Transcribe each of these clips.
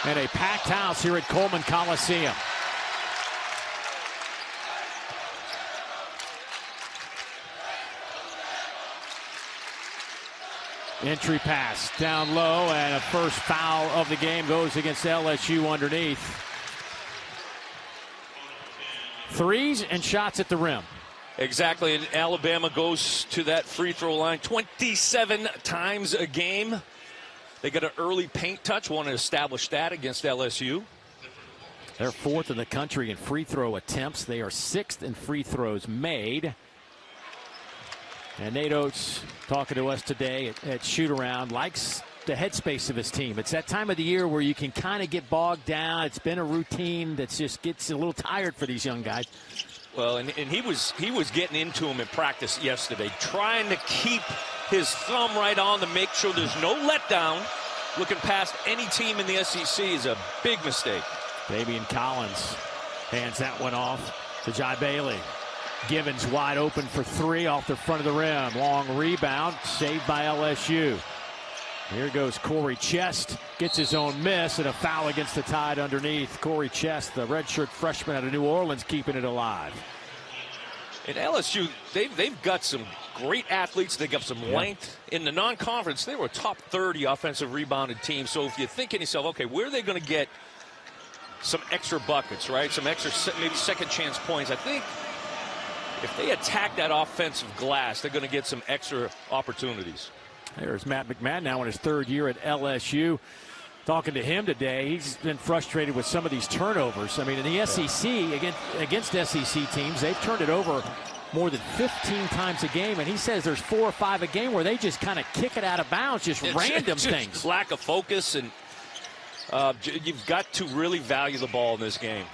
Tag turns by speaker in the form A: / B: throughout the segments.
A: and a packed house here at Coleman Coliseum. Entry pass down low, and a first foul of the game goes against LSU underneath. Threes and shots at the rim.
B: Exactly, and Alabama goes to that free throw line 27 times a game. They got an early paint touch, want to establish that against LSU.
A: They're fourth in the country in free throw attempts. They are sixth in free throws made. And Nate Oates, talking to us today at shoot-around, likes the headspace of his team. It's that time of the year where you can kind of get bogged down. It's been a routine that just gets a little tired for these young guys.
B: Well, and he was getting into him in practice yesterday, trying to keep his thumb right on to make sure there's no letdown. Looking past any team in the SEC is a big mistake.
A: Damian Collins hands that one off to Jai Bailey. Givens wide open for three off the front of the rim. Long rebound, saved by LSU. Here goes Corey Chest, gets his own miss, and a foul against the Tide underneath. Corey Chest, the redshirt freshman out of New Orleans, keeping it alive.
B: And LSU, they've got some great athletes. They got some length. In the non-conference, they were a top 30 offensive rebounded team. So if you're thinking to yourself, okay, where are they going to get some extra buckets, right? Some extra maybe second chance points. I think if they attack that offensive glass, they're going to get some extra opportunities.
A: There's Matt McMahon now in his third year at LSU. Talking to him today, he's been frustrated with some of these turnovers. I mean, in the SEC, against SEC teams, they've turned it over more than 15 times a game, and he says there's 4 or 5 a game where they just kind of kick it out of bounds, just random things.
B: Lack of focus, and you've got to really value the ball in this game.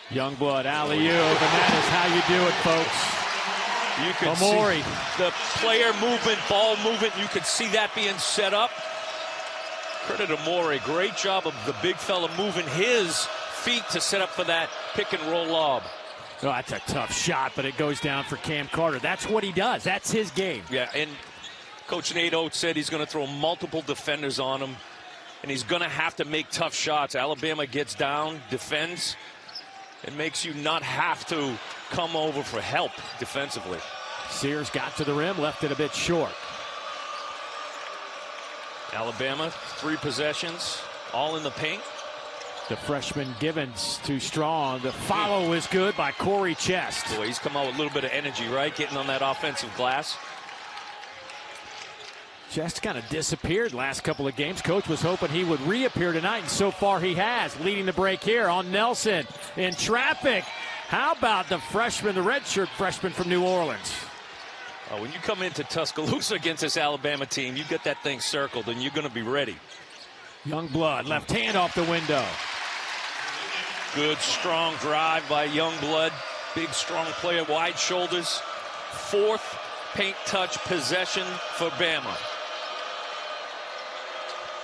A: Youngblood, alley-oop, and that is how you do it, folks.
B: You can
A: Amori.
B: See the player movement, ball movement. You could see that being set up. Credit Amori. Great job of the big fella moving his feet to set up for that pick and roll lob.
A: Oh, that's a tough shot, but it goes down for Cam Carter. That's what he does. That's his game.
B: Yeah, and Coach Nate Oates said he's going to throw multiple defenders on him, and he's going to have to make tough shots. Alabama gets down, defends. It makes you not have to come over for help defensively.
A: Sears got to the rim, left it a bit short.
B: Alabama, 3 possessions, all in the paint.
A: The freshman Givens too strong. The follow is good by Corey Chest.
B: Boy, he's come out with a little bit of energy, right? Getting on that offensive glass.
A: Chest kind of disappeared last couple of games. Coach was hoping he would reappear tonight, and so far he has. Leading the break here on Nelson in traffic. How about the freshman, the redshirt freshman from New Orleans?
B: When you come into Tuscaloosa against this Alabama team, you get that thing circled, and you're going to be ready.
A: Youngblood, left hand off the window.
B: Good, strong drive by Youngblood. Big, strong player, wide shoulders. 4th paint touch possession for Bama.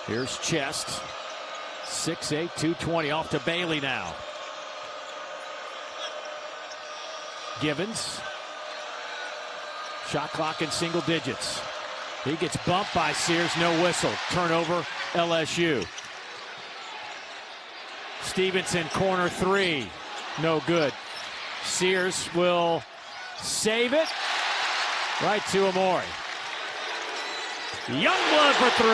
A: Here's Chest. 6'8", 220, off to Bailey now. Givens. Shot clock in single digits. He gets bumped by Sears, no whistle. Turnover, LSU. Stevenson, corner 3. No good. Sears will save it. Right to Amori. Youngblood for 3.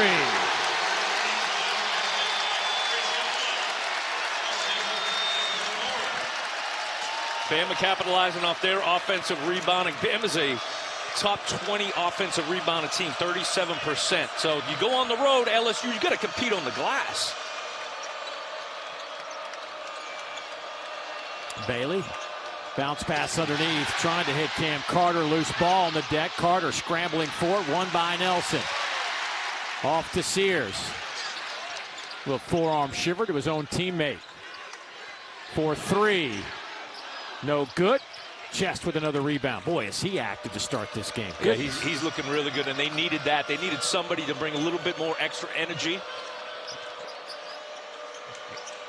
B: Bama capitalizing off their offensive rebounding. Bama's a top 20 offensive rebounding team, 37%. So you go on the road, LSU, you got to compete on the glass.
A: Bailey, bounce pass underneath, trying to hit Cam Carter. Loose ball on the deck. Carter scrambling for it, won by Nelson. Off to Sears. Little forearm shiver to his own teammate. For 3. No good. Chest with another rebound. Boy, is he active to start this game.
B: Yeah, he's looking really good, and they needed that. They needed somebody to bring a little bit more extra energy.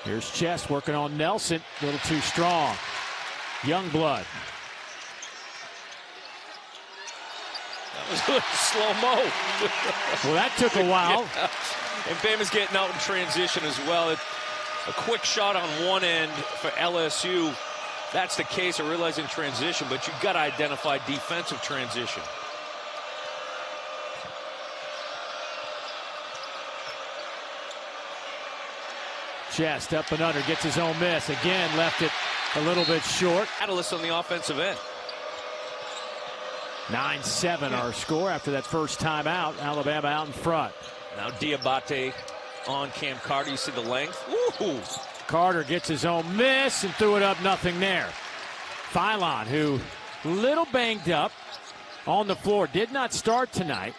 A: Here's Chest working on Nelson. A little too strong. Youngblood.
B: Slow-mo.
A: Well, that took a while.
B: Yeah. And Bama's getting out in transition as well. A quick shot on one end for LSU. That's the case. I realize in transition, but you've got to identify defensive transition.
A: Chest up and under, gets his own miss. Again, left it a little bit short.
B: Catalyst on the offensive end.
A: 9-7 our score after that first timeout. Alabama out in front.
B: Now Diabate on Cam Carter. You see the length. Ooh.
A: Carter gets his own miss and threw it up, nothing there. Phylon, who little banged up on the floor, did not start tonight.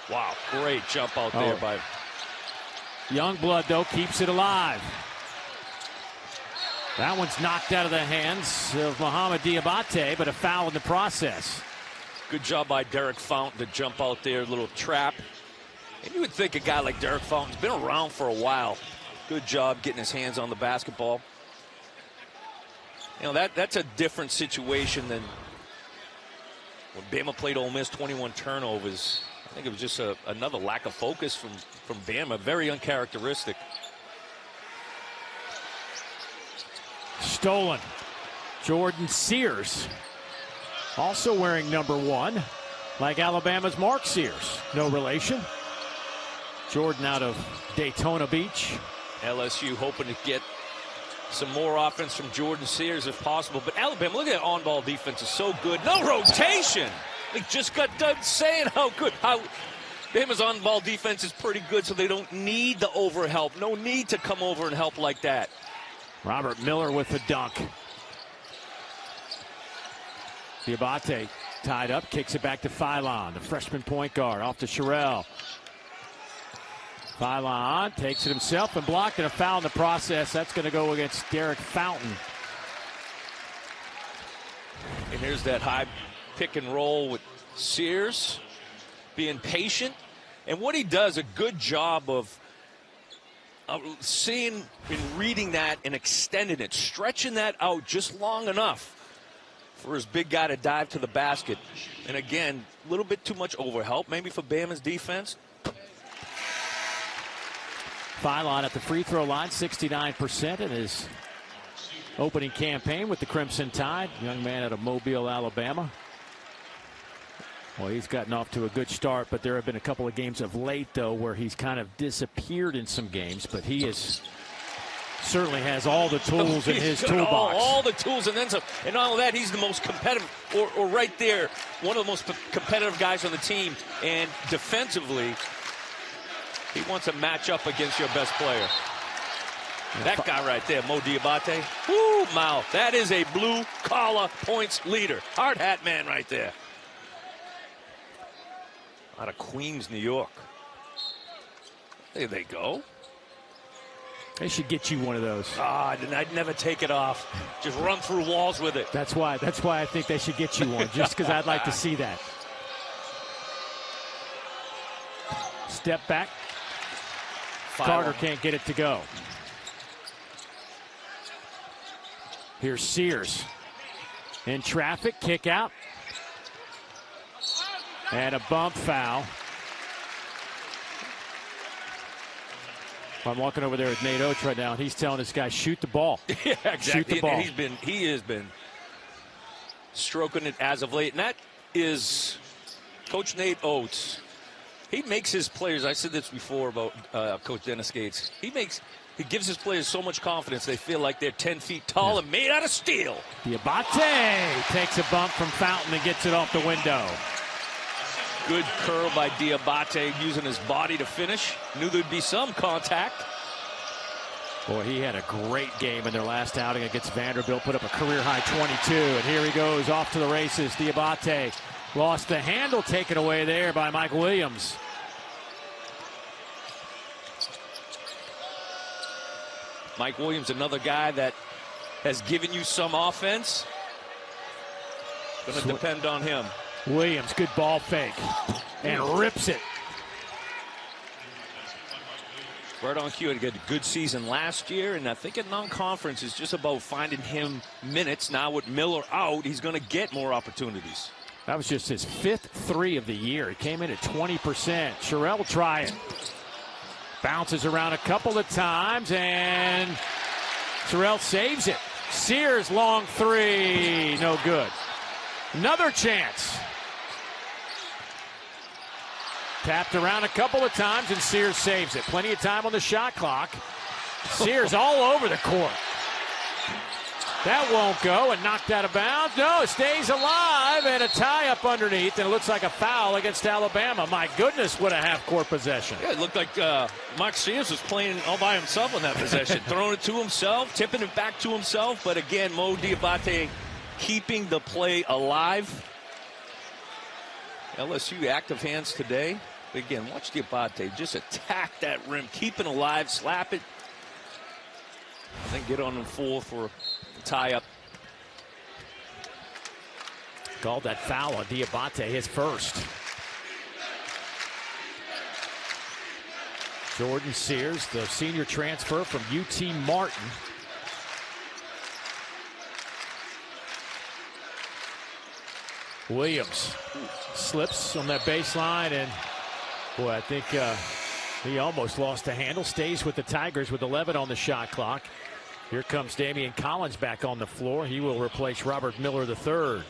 B: Wow, great jump out there by
A: Youngblood, though, keeps it alive. That one's knocked out of the hands of Mohamed Diabate, but a foul in the process.
B: Good job by Derek Fountain to jump out there, a little trap. And you would think a guy like Derek Fountain's been around for a while. Good job getting his hands on the basketball. You know, that's a different situation than when Bama played Ole Miss, 21 turnovers. I think it was just another lack of focus from Bama, very uncharacteristic.
A: Stolen. Jordan Sears, also wearing number 1, like Alabama's Mark Sears. No relation. Jordan out of Daytona Beach.
B: LSU hoping to get some more offense from Jordan Sears if possible. But Alabama, look at that on-ball defense, is so good. No rotation. They just got done saying how Bama's on-ball defense is pretty good, so they don't need the overhelp. No need to come over and help like that.
A: Robert Miller with the dunk. Diabate tied up, kicks it back to Phylon, the freshman point guard, off to Sherrill. Phylon takes it himself and blocked, and a foul in the process. That's going to go against Derek Fountain.
B: And here's that high pick and roll with Sears being patient. And what he does a good job of seeing and reading that and extending it, stretching that out just long enough for his big guy to dive to the basket. And again, a little bit too much overhelp maybe for Bama's defense.
A: Phylon at the free throw line, 69% in his opening campaign with the Crimson Tide. Young man out of Mobile, Alabama. Well, he's gotten off to a good start, but there have been a couple of games of late, though, where he's kind of disappeared in some games. But he certainly has all the tools in his toolbox.
B: All the tools and then some. And all of that, he's the most competitive, or right there, one of the most competitive guys on the team. And defensively, he wants to match up against your best player. That guy right there, Mo Diabate. Woo, mouth. That is a blue-collar points leader. Hard hat man right there. Out of Queens, New York. There they go.
A: They should get you one of those.
B: I'd never take it off. Just run through walls with it.
A: That's why I think they should get you one, just because I'd like to see that. Step back. Carter can't get it to go. Here's Sears. In traffic, kick out. And a bump foul. I'm walking over there with Nate Oates right now, and he's telling this guy, shoot the ball.
B: Yeah, exactly.
A: Shoot the ball.
B: He has been stroking it as of late. And that is Coach Nate Oates. He makes his players, I said this before about Coach Dennis Gates, he gives his players so much confidence they feel like they're 10 feet tall and made out of steel.
A: Diabate takes a bump from Fountain and gets it off the window.
B: Good curl by Diabate, using his body to finish. Knew there'd be some contact.
A: Boy, he had a great game in their last outing against Vanderbilt. Put up a career-high 22, and here he goes off to the races. Diabate lost the handle, taken away there by Mike Williams.
B: Mike Williams, another guy that has given you some offense. Going to depend on him.
A: Williams, good ball fake, and rips it.
B: Right on cue. He had a good season last year, and I think at non-conference is just about finding him minutes. Now with Miller out, he's going to get more opportunities.
A: That was just his 5th 3 of the year. He came in at 20%. Sherrill will try it. Bounces around a couple of times, and Sherrill saves it. Sears, long 3. No good. Another chance. Tapped around a couple of times, and Sears saves it. Plenty of time on the shot clock. Sears all over the court. That won't go, and knocked out of bounds. No, it stays alive, and a tie up underneath, and it looks like a foul against Alabama. My goodness, what a half-court possession.
B: Yeah, it looked like Mark Sears was playing all by himself on that possession. Throwing it to himself, tipping it back to himself, but again, Mo Diabate keeping the play alive. LSU active hands today. Again, watch Diabate just attack that rim, keep it alive, slap it, and then get on the floor for a tie-up.
A: Called that foul on Diabate, his first. Jordan Sears, the senior transfer from UT Martin. Williams slips on that baseline, and boy, I think he almost lost the handle. Stays with the Tigers with 11 on the shot clock. Here comes Damian Collins back on the floor. He will replace Robert Miller III.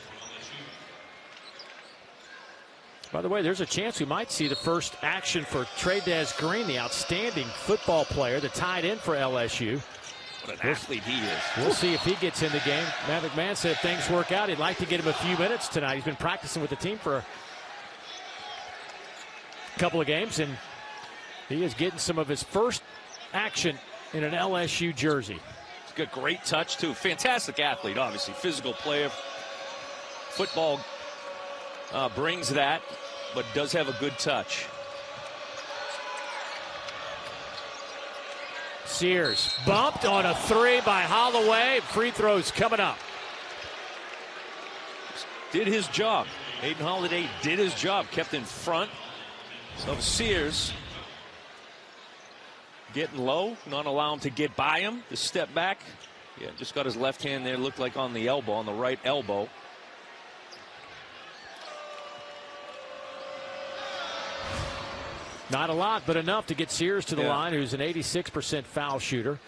A: By the way, there's a chance we might see the first action for Trey'Dez Green, the outstanding football player that tied in for LSU.
B: What an athlete he is.
A: We'll see if he gets in the game. Matt McMahon said if things work out, he'd like to get him a few minutes tonight. He's been practicing with the team for a couple of games, and he is getting some of his first action in an LSU jersey.
B: He's got great touch, too. Fantastic athlete, obviously. Physical player. Football brings that, but does have a good touch.
A: Sears bumped on a 3 by Holloway. Free throws coming up.
B: Did his job. Aiden Holiday did his job. Kept in front of Sears. Getting low. Not allow him to get by him. The step back. Yeah, just got his left hand there. Looked like on the elbow, on the right elbow.
A: Not a lot, but enough to get Sears to the line, who's an 86% foul shooter.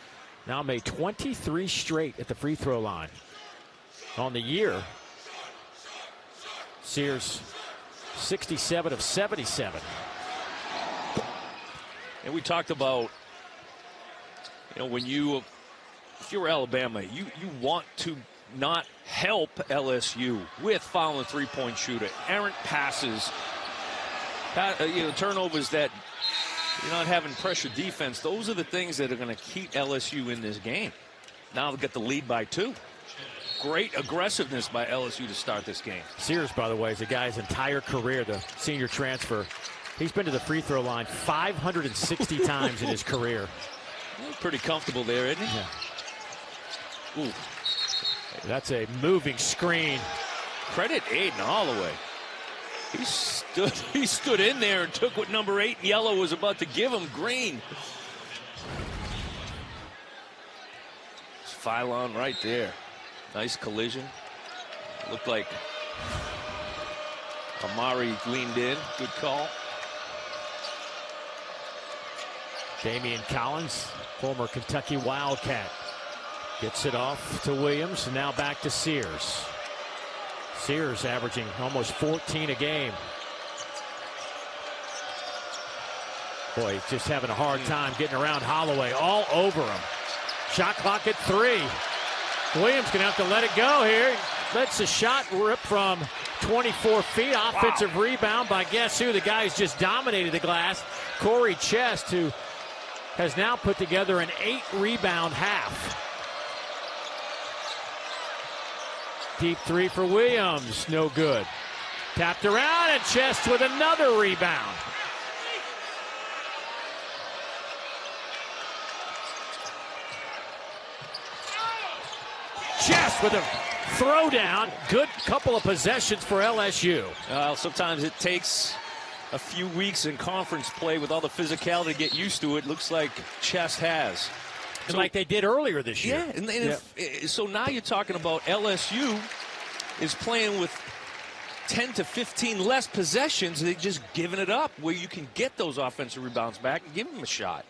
A: Now made 23 straight at the free throw line. On the year, Sears 67 of 77.
B: And we talked about, when if you're Alabama, you want to not help LSU with fouling a three-point shooter, errant passes, turnovers that you're not having pressure defense. Those are the things that are going to keep LSU in this game. Now they'll get the lead by 2. Great aggressiveness by LSU to start this game.
A: Sears, by the way, is a guy's entire career, the senior transfer. He's been to the free throw line 560 times in his career.
B: Pretty comfortable there, isn't he?
A: Yeah. Ooh. That's a moving screen.
B: Credit Aiden Holloway. He stood in there and took what number 8 in yellow was about to give him. Green. Phylon right there. Nice collision. Looked like Amari leaned in. Good call.
A: Damian Collins, former Kentucky Wildcat, gets it off to Williams, and now back to Sears. Sears averaging almost 14 a game. Boy, he's just having a hard time getting around Holloway, all over him. Shot clock at 3. Williams gonna have to let it go here. Lets a shot rip from 24 feet. Offensive rebound by guess who? The guy who's just dominated the glass, Corey Chest, who has now put together an 8-rebound half. Deep 3 for Williams, no good. Tapped around, and Chest with another rebound. Chest with a throwdown. Good couple of possessions for LSU.
B: Sometimes it takes a few weeks in conference play with all the physicality to get used to it. Looks like Chest has.
A: So, like they did earlier this year.
B: Yeah, and so now you're talking about LSU is playing with 10 to 15 less possessions. They're just giving it up where you can get those offensive rebounds back and give them a shot.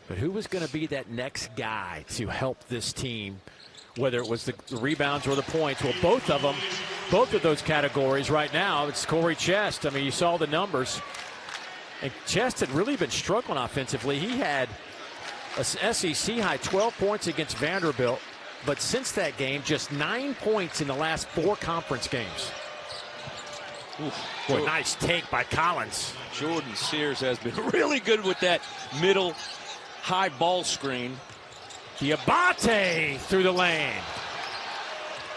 A: But who was going to be that next guy to help this team, whether it was the rebounds or the points? Well, both of those categories right now, it's Corey Chest. I mean, you saw the numbers. And Chest had really been struggling offensively. He had a SEC high 12 points against Vanderbilt, but since that game, just 9 points in the last 4 conference games. Boy, nice take by Collins.
B: Jordan Sears has been really good with that middle high ball screen.
A: Diabate through the lane.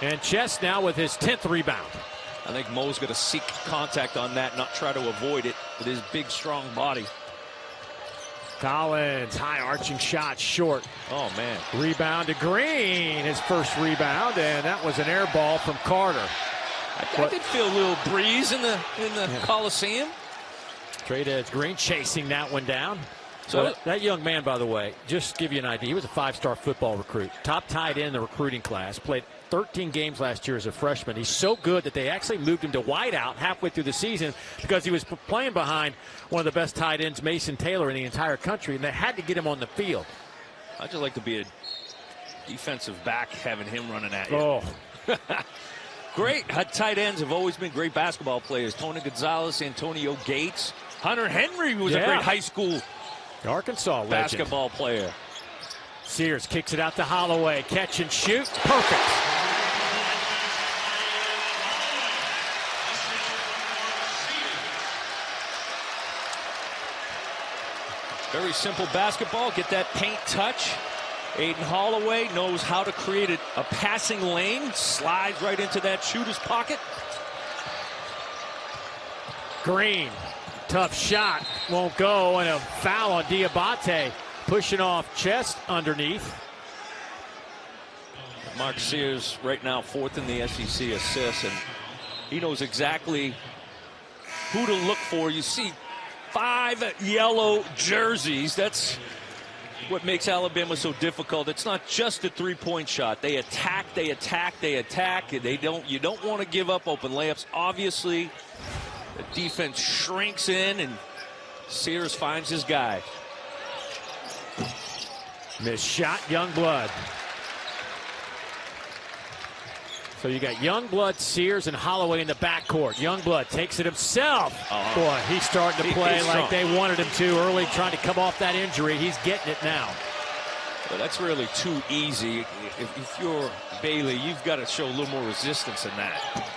A: And Chest now with his 10th rebound.
B: I think Mo's going to seek contact on that, not try to avoid it with his big, strong body.
A: Collins, high arching shot, short.
B: Oh, man.
A: Rebound to Green, his first rebound, and that was an air ball from Carter.
B: I did feel a little breeze in the Coliseum.
A: Straight edge Green chasing that one down.
B: So
A: well, that young man, by the way, just to give you an idea, he was a 5-star football recruit. Top tight end in the recruiting class. Played 13 games last year as a freshman. He's so good that they actually moved him to wideout halfway through the season because he was playing behind one of the best tight ends, Mason Taylor, in the entire country, and they had to get him on the field.
B: I'd just like to be a defensive back having him running at you.
A: Oh.
B: Great. Tight ends have always been great basketball players. Tony Gonzalez, Antonio Gates. Hunter Henry was a great high school
A: Arkansas
B: basketball player.
A: Sears kicks it out to Holloway. Catch and shoot. Perfect.
B: Very simple basketball. Get that paint touch. Aiden Holloway knows how to create a passing lane. Slides right into that shooter's pocket.
A: Green. Tough shot. Won't go. And a foul on Diabate. Pushing off Chest underneath.
B: Mark Sears right now 4th in the SEC assists, and he knows exactly who to look for. You see 5 yellow jerseys. That's what makes Alabama so difficult. It's not just a three-point shot. They attack, they attack, they attack. You don't want to give up open layups. Obviously, the defense shrinks in, and Sears finds his guy.
A: Missed shot, Youngblood. So you got Youngblood, Sears, and Holloway in the backcourt. Youngblood takes it himself. Boy, he's starting to play like they wanted him to early, trying to come off that injury. He's getting it now.
B: Well, that's really too easy. If you're Bailey, you've got to show a little more resistance than that.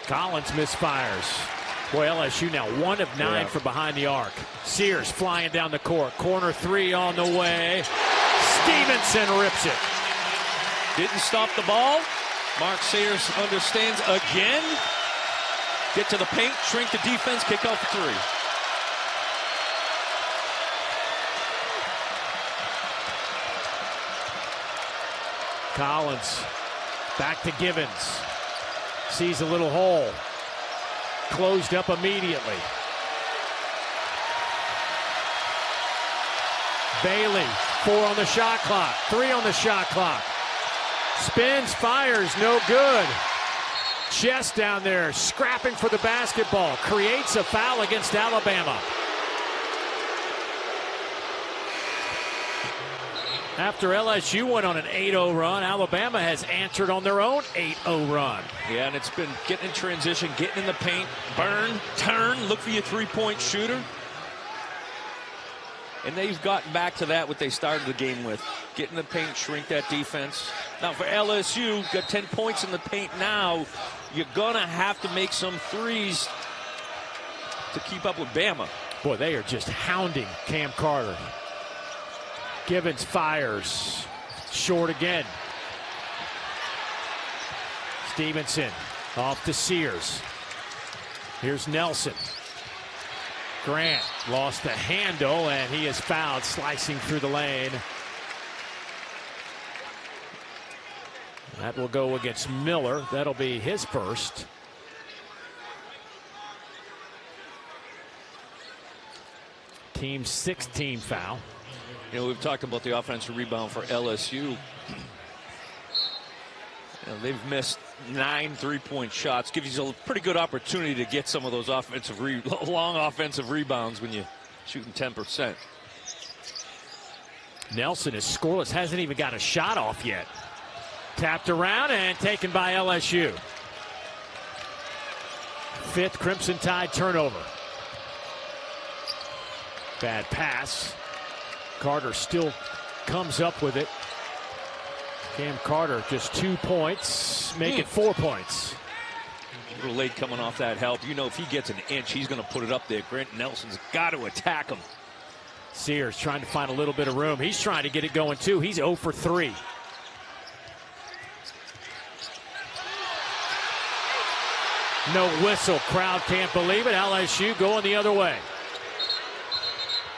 A: Collins misfires. Boy, LSU now 1 of 9 from behind the arc. Sears flying down the court. Corner 3 on the way. Stevenson rips it.
B: Didn't stop the ball. Mark Sears understands again. Get to the paint, shrink the defense, kick off the 3.
A: Collins back to Givens. Sees a little hole. Closed up immediately. Bailey, 4 on the shot clock, 3 on the shot clock. Spins, fires, no good. Chest down there, scrapping for the basketball. Creates a foul against Alabama. After LSU went on an 8-0 run, Alabama has answered on their own 8-0 run.
B: Yeah, and it's been getting in transition, getting in the paint, burn, turn, look for your three-point shooter. And they've gotten back to that, what they started the game with. Get in the paint, shrink that defense. Now for LSU, got 10 points in the paint now. You're going to have to make some threes to keep up with Bama.
A: Boy, they are just hounding Cam Carter. Givens fires. Short again. Stevenson off to Sears. Here's Nelson. Grant lost the handle, and he is fouled, slicing through the lane. That will go against Miller. That'll be his first. Team's 6th team foul.
B: You know, we've talked about the offensive rebound for LSU. You know, they've missed 9 3-point shots. Gives you a pretty good opportunity to get some of those long offensive rebounds when you're shooting 10%.
A: Nelson is scoreless, hasn't even got a shot off yet. Tapped around and taken by LSU. 5th Crimson Tide turnover. Bad pass. Carter still comes up with it. Cam Carter just 2 points, make it 4 points.
B: A little late coming off that help. You know, if he gets an inch, he's going to put it up there. Grant Nelson's got to attack him.
A: Sears trying to find a little bit of room. He's trying to get it going too. He's 0 for 3. No whistle. Crowd can't believe it. LSU going the other way.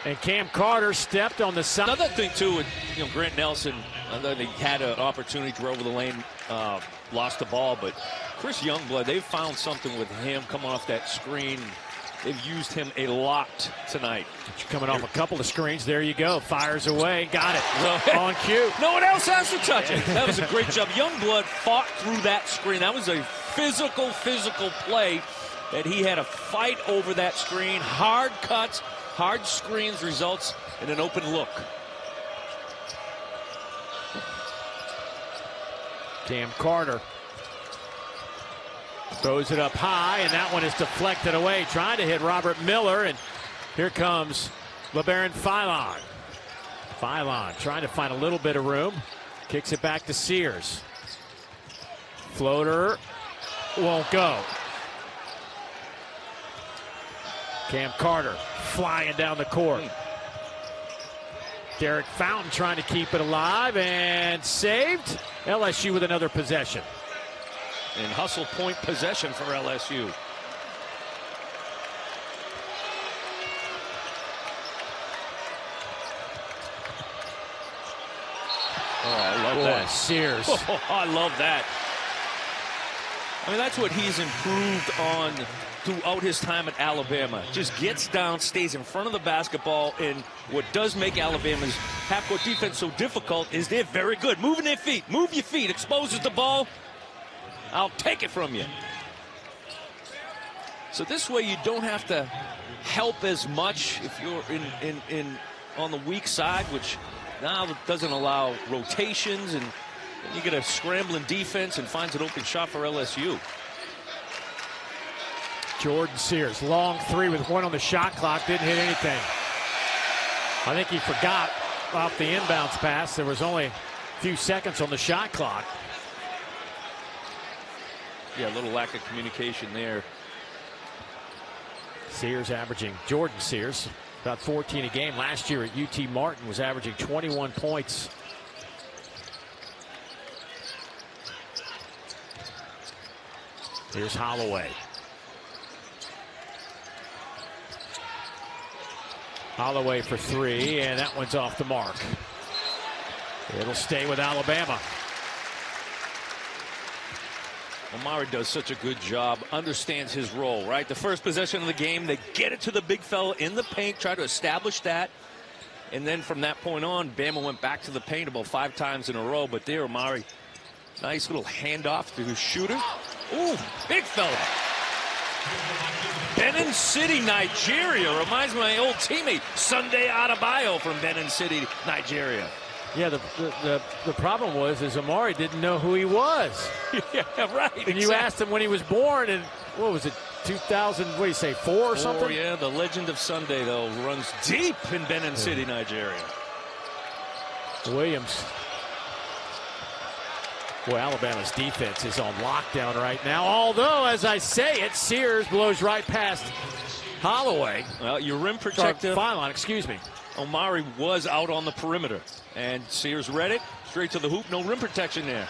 A: And Cam Carter stepped on the side.
B: Another thing too with Grant Nelson, he had an opportunity to go over the lane, lost the ball, but Chris Youngblood, they've found something with him coming off that screen. They've used him a lot tonight.
A: Coming off a couple of screens. There you go. Fires away. Got it. On cue.
B: No one else has to touch it. That was a great job. Youngblood fought through that screen. That was a physical play that he had to fight over that screen. Hard cuts, hard screens results in an open look.
A: Cam Carter throws it up high, and that one is deflected away. Trying to hit Robert Miller, and here comes LeBaron Philon. Philon trying to find a little bit of room. Kicks it back to Sears. Floater won't go. Cam Carter flying down the court. Derek Fountain trying to keep it alive and saved. LSU with another possession.
B: And hustle point possession for LSU. Oh, I love that.
A: Sears.
B: Oh, I love that. I mean, that's what he's improved on throughout his time at Alabama. Just gets down, stays in front of the basketball, and what does make Alabama's half-court defense so difficult is they're very good. Moving their feet. Move your feet. Exposes the ball. I'll take it from you. So this way you don't have to help as much if you're on the weak side, which now doesn't allow rotations, and you get a scrambling defense and finds an open shot for LSU.
A: Jordan Sears, long three with 1 on the shot clock, didn't hit anything. I think he forgot off the inbounds pass. There was only a few seconds on the shot clock.
B: Yeah, a little lack of communication there.
A: Sears averaging, Jordan Sears, about 14 a game. Last year at UT Martin was averaging 21 points. Here's Holloway. Holloway for 3, and that one's off the mark. It'll stay with Alabama.
B: Omari does such a good job, understands his role, right? The first possession of the game, they get it to the big fella in the paint, try to establish that. And then from that point on, Bama went back to the paint about 5 times in a row. But there, Omari, nice little handoff to his shooter. Ooh, big fella. Benin City, Nigeria. Reminds me of my old teammate, Sunday Adebayo from Benin City, Nigeria.
A: Yeah, the problem was Omari didn't know who he was.
B: Yeah, right.
A: And you asked him when he was born, and what was it, 2000, what do you say, 4 or something?
B: Yeah, the legend of Sunday, though, runs deep in Benin City, Nigeria.
A: Williams. Boy, Alabama's defense is on lockdown right now. Although, as I say it, Sears blows right past Holloway.
B: Well, your rim protector.
A: Philon, excuse me.
B: Omari was out on the perimeter. And Sears read it. Straight to the hoop. No rim protection there.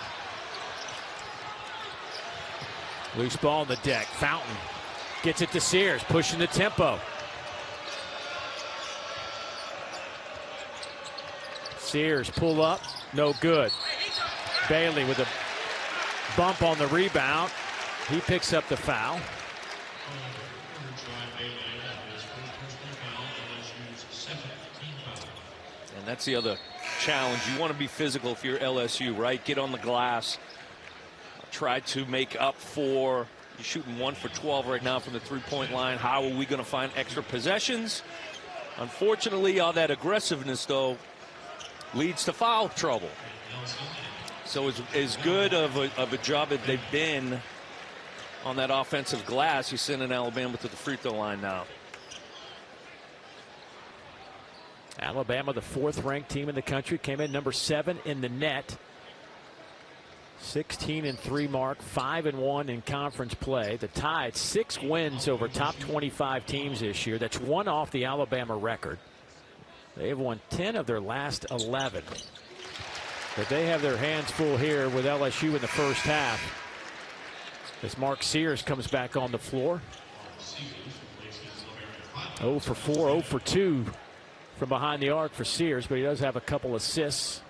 A: Loose ball on the deck. Fountain gets it to Sears, pushing the tempo. Sears pull up. No good. Bailey with a bump on the rebound. He picks up the foul.
B: And that's the other challenge. You want to be physical if you're LSU, right? Get on the glass. Try to make up for, you're shooting 1 for 12 right now from the three-point line. How are we going to find extra possessions? Unfortunately, all that aggressiveness, though, leads to foul trouble. So as good of a job as they've been on that offensive glass, you're sending Alabama to the free throw line now.
A: Alabama, the 4th-ranked team in the country, came in number 7 in the net. 16-3 mark, 5-1 in conference play. The Tide 6 wins over top 25 teams this year. That's 1 off the Alabama record. They have won 10 of their last 11. But they have their hands full here with LSU in the first half. As Mark Sears comes back on the floor. 0 for 4, 0 for 2 from behind the arc for Sears, but he does have a couple assists.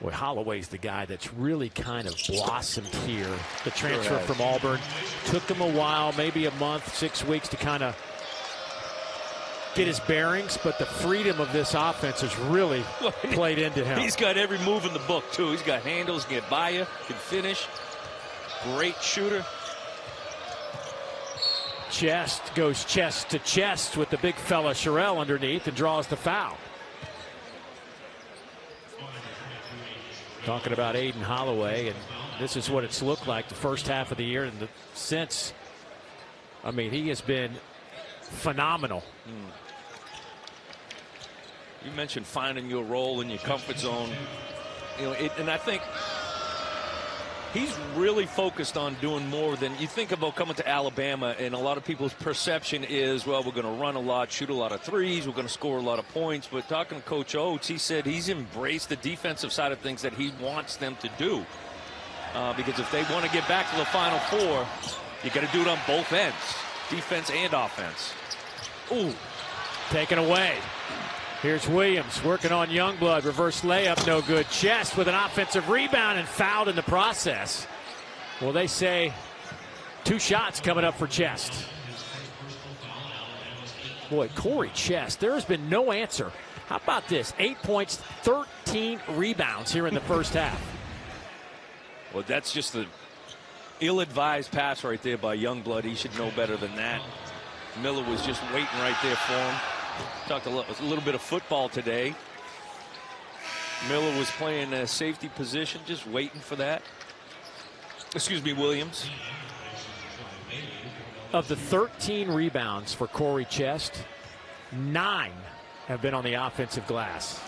A: Boy, Holloway's the guy that's really kind of blossomed here. The transfer from Auburn. Took him a while, maybe a month, 6 weeks to kind of get his bearings, but the freedom of this offense has really played into him.
B: He's got every move in the book, too. He's got handles, can get by you, can finish. Great shooter.
A: Chest goes chest to chest with the big fella Sherrill underneath and draws the foul. Talking about Aiden Holloway, and this is what it's looked like the first half of the year, and since, I mean, he has been phenomenal.
B: You mentioned finding your role in your comfort zone, you know, and I think he's really focused on doing more than you think about coming to Alabama. And a lot of people's perception is, well, we're going to run a lot, shoot a lot of threes, we're going to score a lot of points. But talking to Coach Oates, he said he's embraced the defensive side of things that he wants them to do. Because if they want to get back to the Final Four, you got to do it on both ends, defense and offense.
A: Ooh, taken away. Here's Williams working on Youngblood. Reverse layup, no good. Chest with an offensive rebound and fouled in the process. Well, they say 2 shots coming up for Chest. Boy, Corey Chest, there has been no answer. How about this? 8 points, 13 rebounds here in the first half.
B: Well, that's just the ill-advised pass right there by Youngblood. He should know better than that. Miller was just waiting right there for him. Talked a little bit of football today. Miller was playing a safety position, just waiting for that. Excuse me, Williams.
A: Of the 13 rebounds for Corey Chest, 9 have been on the offensive glass.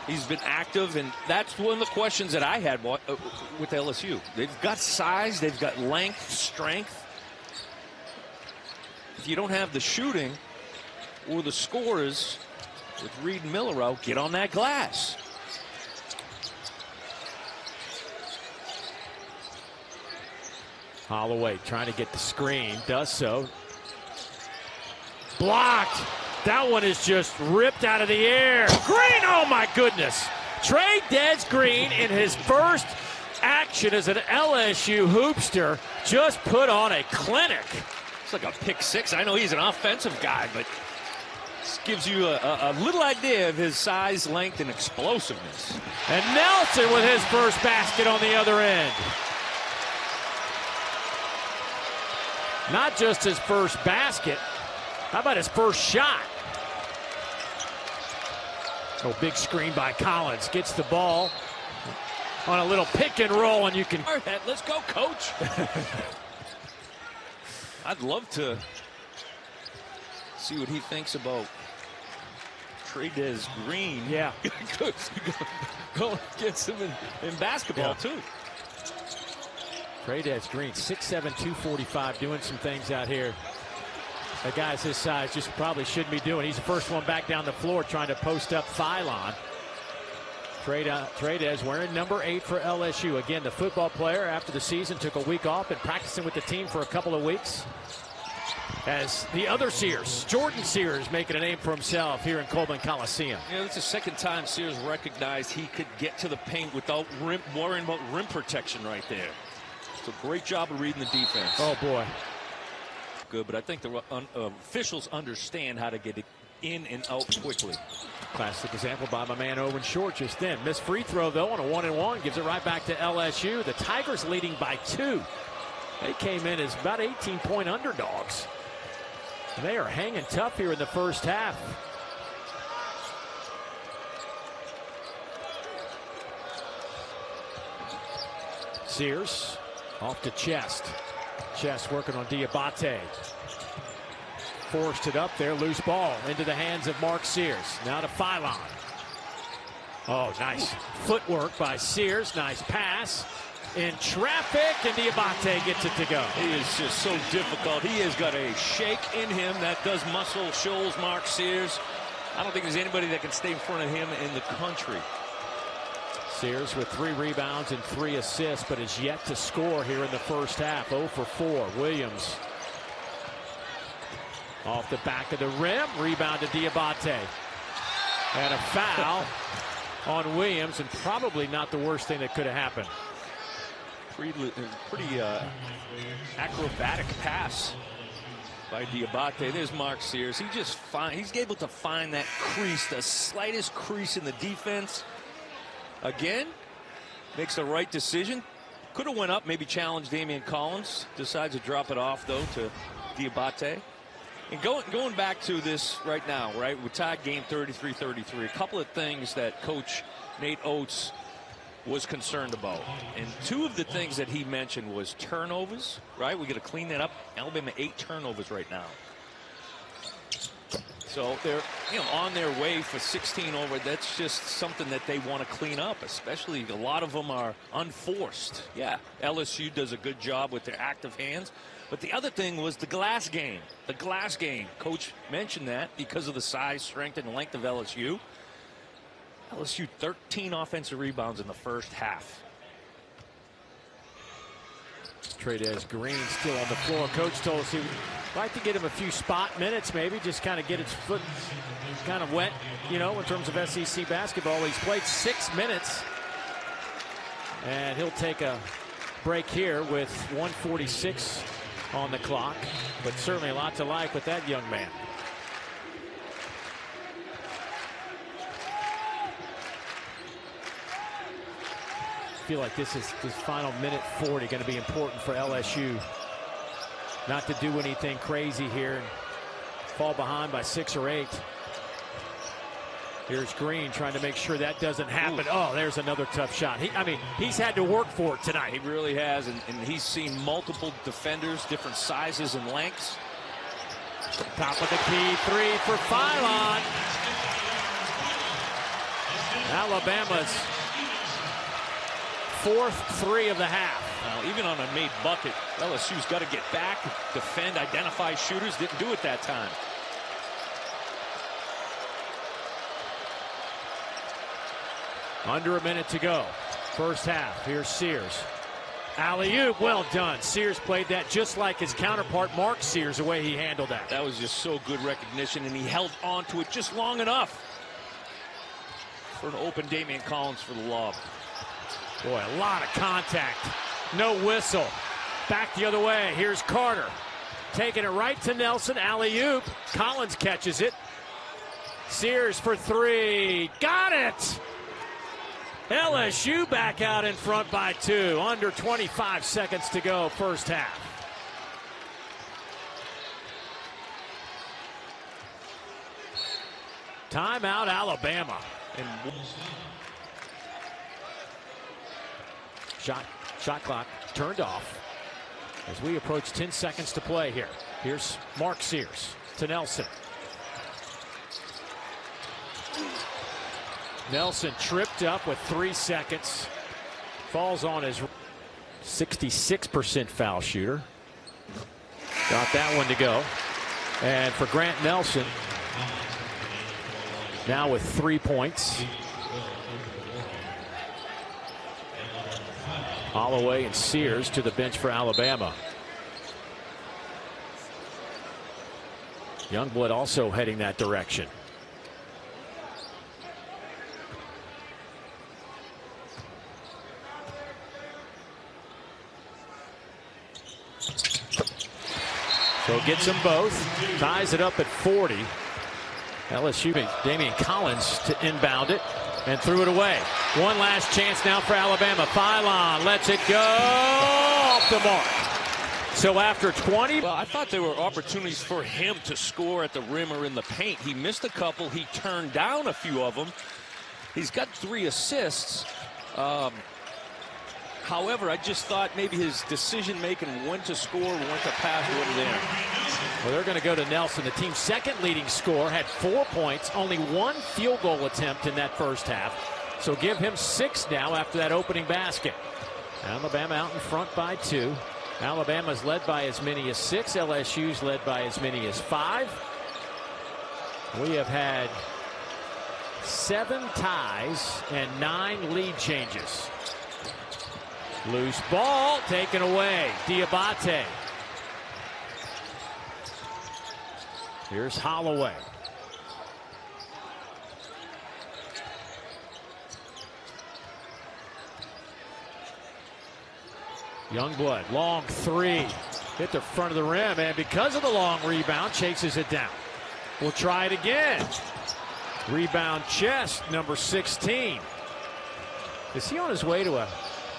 B: He's been active, and that's one of the questions that I had with LSU. They've got size, they've got length, strength. If you don't have the shooting or the scorers with Reed and Miller out, get on that glass.
A: Holloway trying to get the screen, does so. Blocked. That one is just ripped out of the air. Green, oh my goodness. Trey Des Green in his first action as an LSU hoopster just put on a clinic.
B: It's like a pick six. I know he's an offensive guy, but this gives you a little idea of his size, length, and explosiveness.
A: And Nelson with his first basket on the other end. Not just his first basket. How about his first shot? Oh, big screen by Collins. Gets the ball on a little pick and roll, and you can...
B: Let's go, coach. I'd love to see what he thinks about Trey Des Green.
A: Yeah.
B: Go against him in basketball, too.
A: Trey Des Green, 6'7", 245, doing some things out here that guys his size just probably shouldn't be doing. He's the first one back down the floor trying to post up Phylon. Trey Des wearing number 8 for LSU. Again, the football player after the season took a week off and practicing with the team for a couple of weeks. As the other Sears, Jordan Sears, making a name for himself here in Coleman Coliseum.
B: Yeah, it's the second time Sears recognized he could get to the paint without worrying about rim protection right there. So great job of reading the defense.
A: Oh, boy.
B: good, but I think the officials understand how to get it in and out quickly.
A: Classic example by my man Owen Short just then. Missed free throw, though, on a 1-and-1. Gives it right back to LSU. The Tigers leading by 2. They came in as about 18-point underdogs. And they are hanging tough here in the first half. Sears off to Chest. Chest working on Diabate. Forced it up there, loose ball into the hands of Mark Sears. Now to Phylon. Oh, nice footwork by Sears. Nice pass. In traffic, and Diabate gets it to go.
B: He is just so difficult. He has got a shake in him that does muscle shoals Mark Sears. I don't think there's anybody that can stay in front of him in the country.
A: Sears with 3 rebounds and 3 assists, but is yet to score here in the first half. 0 for 4. Williams off the back of the rim. Rebound to Diabate. And a foul on Williams, and probably not the worst thing that could have happened.
B: Pretty acrobatic pass by Diabate. There's Mark Sears. He's able to find that crease, the slightest crease in the defense. Again, makes the right decision. Could have went up, maybe challenged Damian Collins. Decides to drop it off, though, to Diabate. And going back to this right now, right? We're tied game 33-33. A couple of things that Coach Nate Oates was concerned about. And 2 of the things that he mentioned was turnovers, right? We got to clean that up. Alabama 8 turnovers right now. So they're on their way for 16 over. That's just something that they want to clean up, especially a lot of them are unforced. Yeah, LSU does a good job with their active hands. But the other thing was the glass game. The glass game. Coach mentioned that because of the size, strength, and length of LSU. LSU 13 offensive rebounds in the first half.
A: Trades Green still on the floor. Coach told us he would like to get him a few spot minutes, maybe just kind of get his foot kind of wet, in terms of SEC basketball. He's played 6 minutes, and he'll take a break here with 1:46 on the clock, but certainly a lot to like with that young man. I feel like this final minute 40 going to be important for LSU. Not to do anything crazy here and fall behind by 6 or 8. Here's Green trying to make sure that doesn't happen. Ooh. Oh, there's another tough shot. He's had to work for it tonight.
B: He really has, and he's seen multiple defenders, different sizes and lengths.
A: Top of the key 3 for Phylon. Alabama's 4th 3 of the half.
B: Now, even on a made bucket, LSU's got to get back, defend, identify shooters. Didn't do it that time.
A: Under a minute to go. First half. Here's Sears. Alley-oop, well done. Sears played that just like his counterpart, Mark Sears, the way he handled that.
B: That was just so good recognition, and he held on to it just long enough for an open Damian Collins for the lob.
A: Boy, a lot of contact. No whistle. Back the other way. Here's Carter. Taking it right to Nelson. Alley-oop. Collins catches it. Sears for 3. Got it! LSU back out in front by 2. Under 25 seconds to go, first half. Timeout, Alabama.
B: And
A: Shot clock turned off as we approach 10 seconds to play here. Here's Mark Sears to Nelson. Nelson tripped up with 3 seconds. Falls on his 66% foul shooter. Got that one to go. And for Grant Nelson, now with 3 points. Holloway and Sears to the bench for Alabama. Youngblood also heading that direction. So gets them both, ties it up at 40. LSU, Damian Collins to inbound it and threw it away. One last chance now for Alabama. Phylon lets it go off the mark. So after 20.
B: Well, I thought there were opportunities for him to score at the rim or in the paint. He missed a couple. He turned down a few of them. He's got 3 assists. However, I just thought maybe his decision-making, when to score, when to pass, wasn't there.
A: Well, they're going to go to Nelson. The team's second leading scorer had 4 points, only 1 field goal attempt in that first half. So give him 6 now after that opening basket. Alabama out in front by 2. Alabama's led by as many as 6. LSU's led by as many as 5. We have had 7 ties and 9 lead changes. Loose ball taken away. Diabate. Here's Holloway. Youngblood, long 3. Hit the front of the rim, and because of the long rebound, chases it down. We'll try it again. Rebound chest, number 16. Is he on his way to a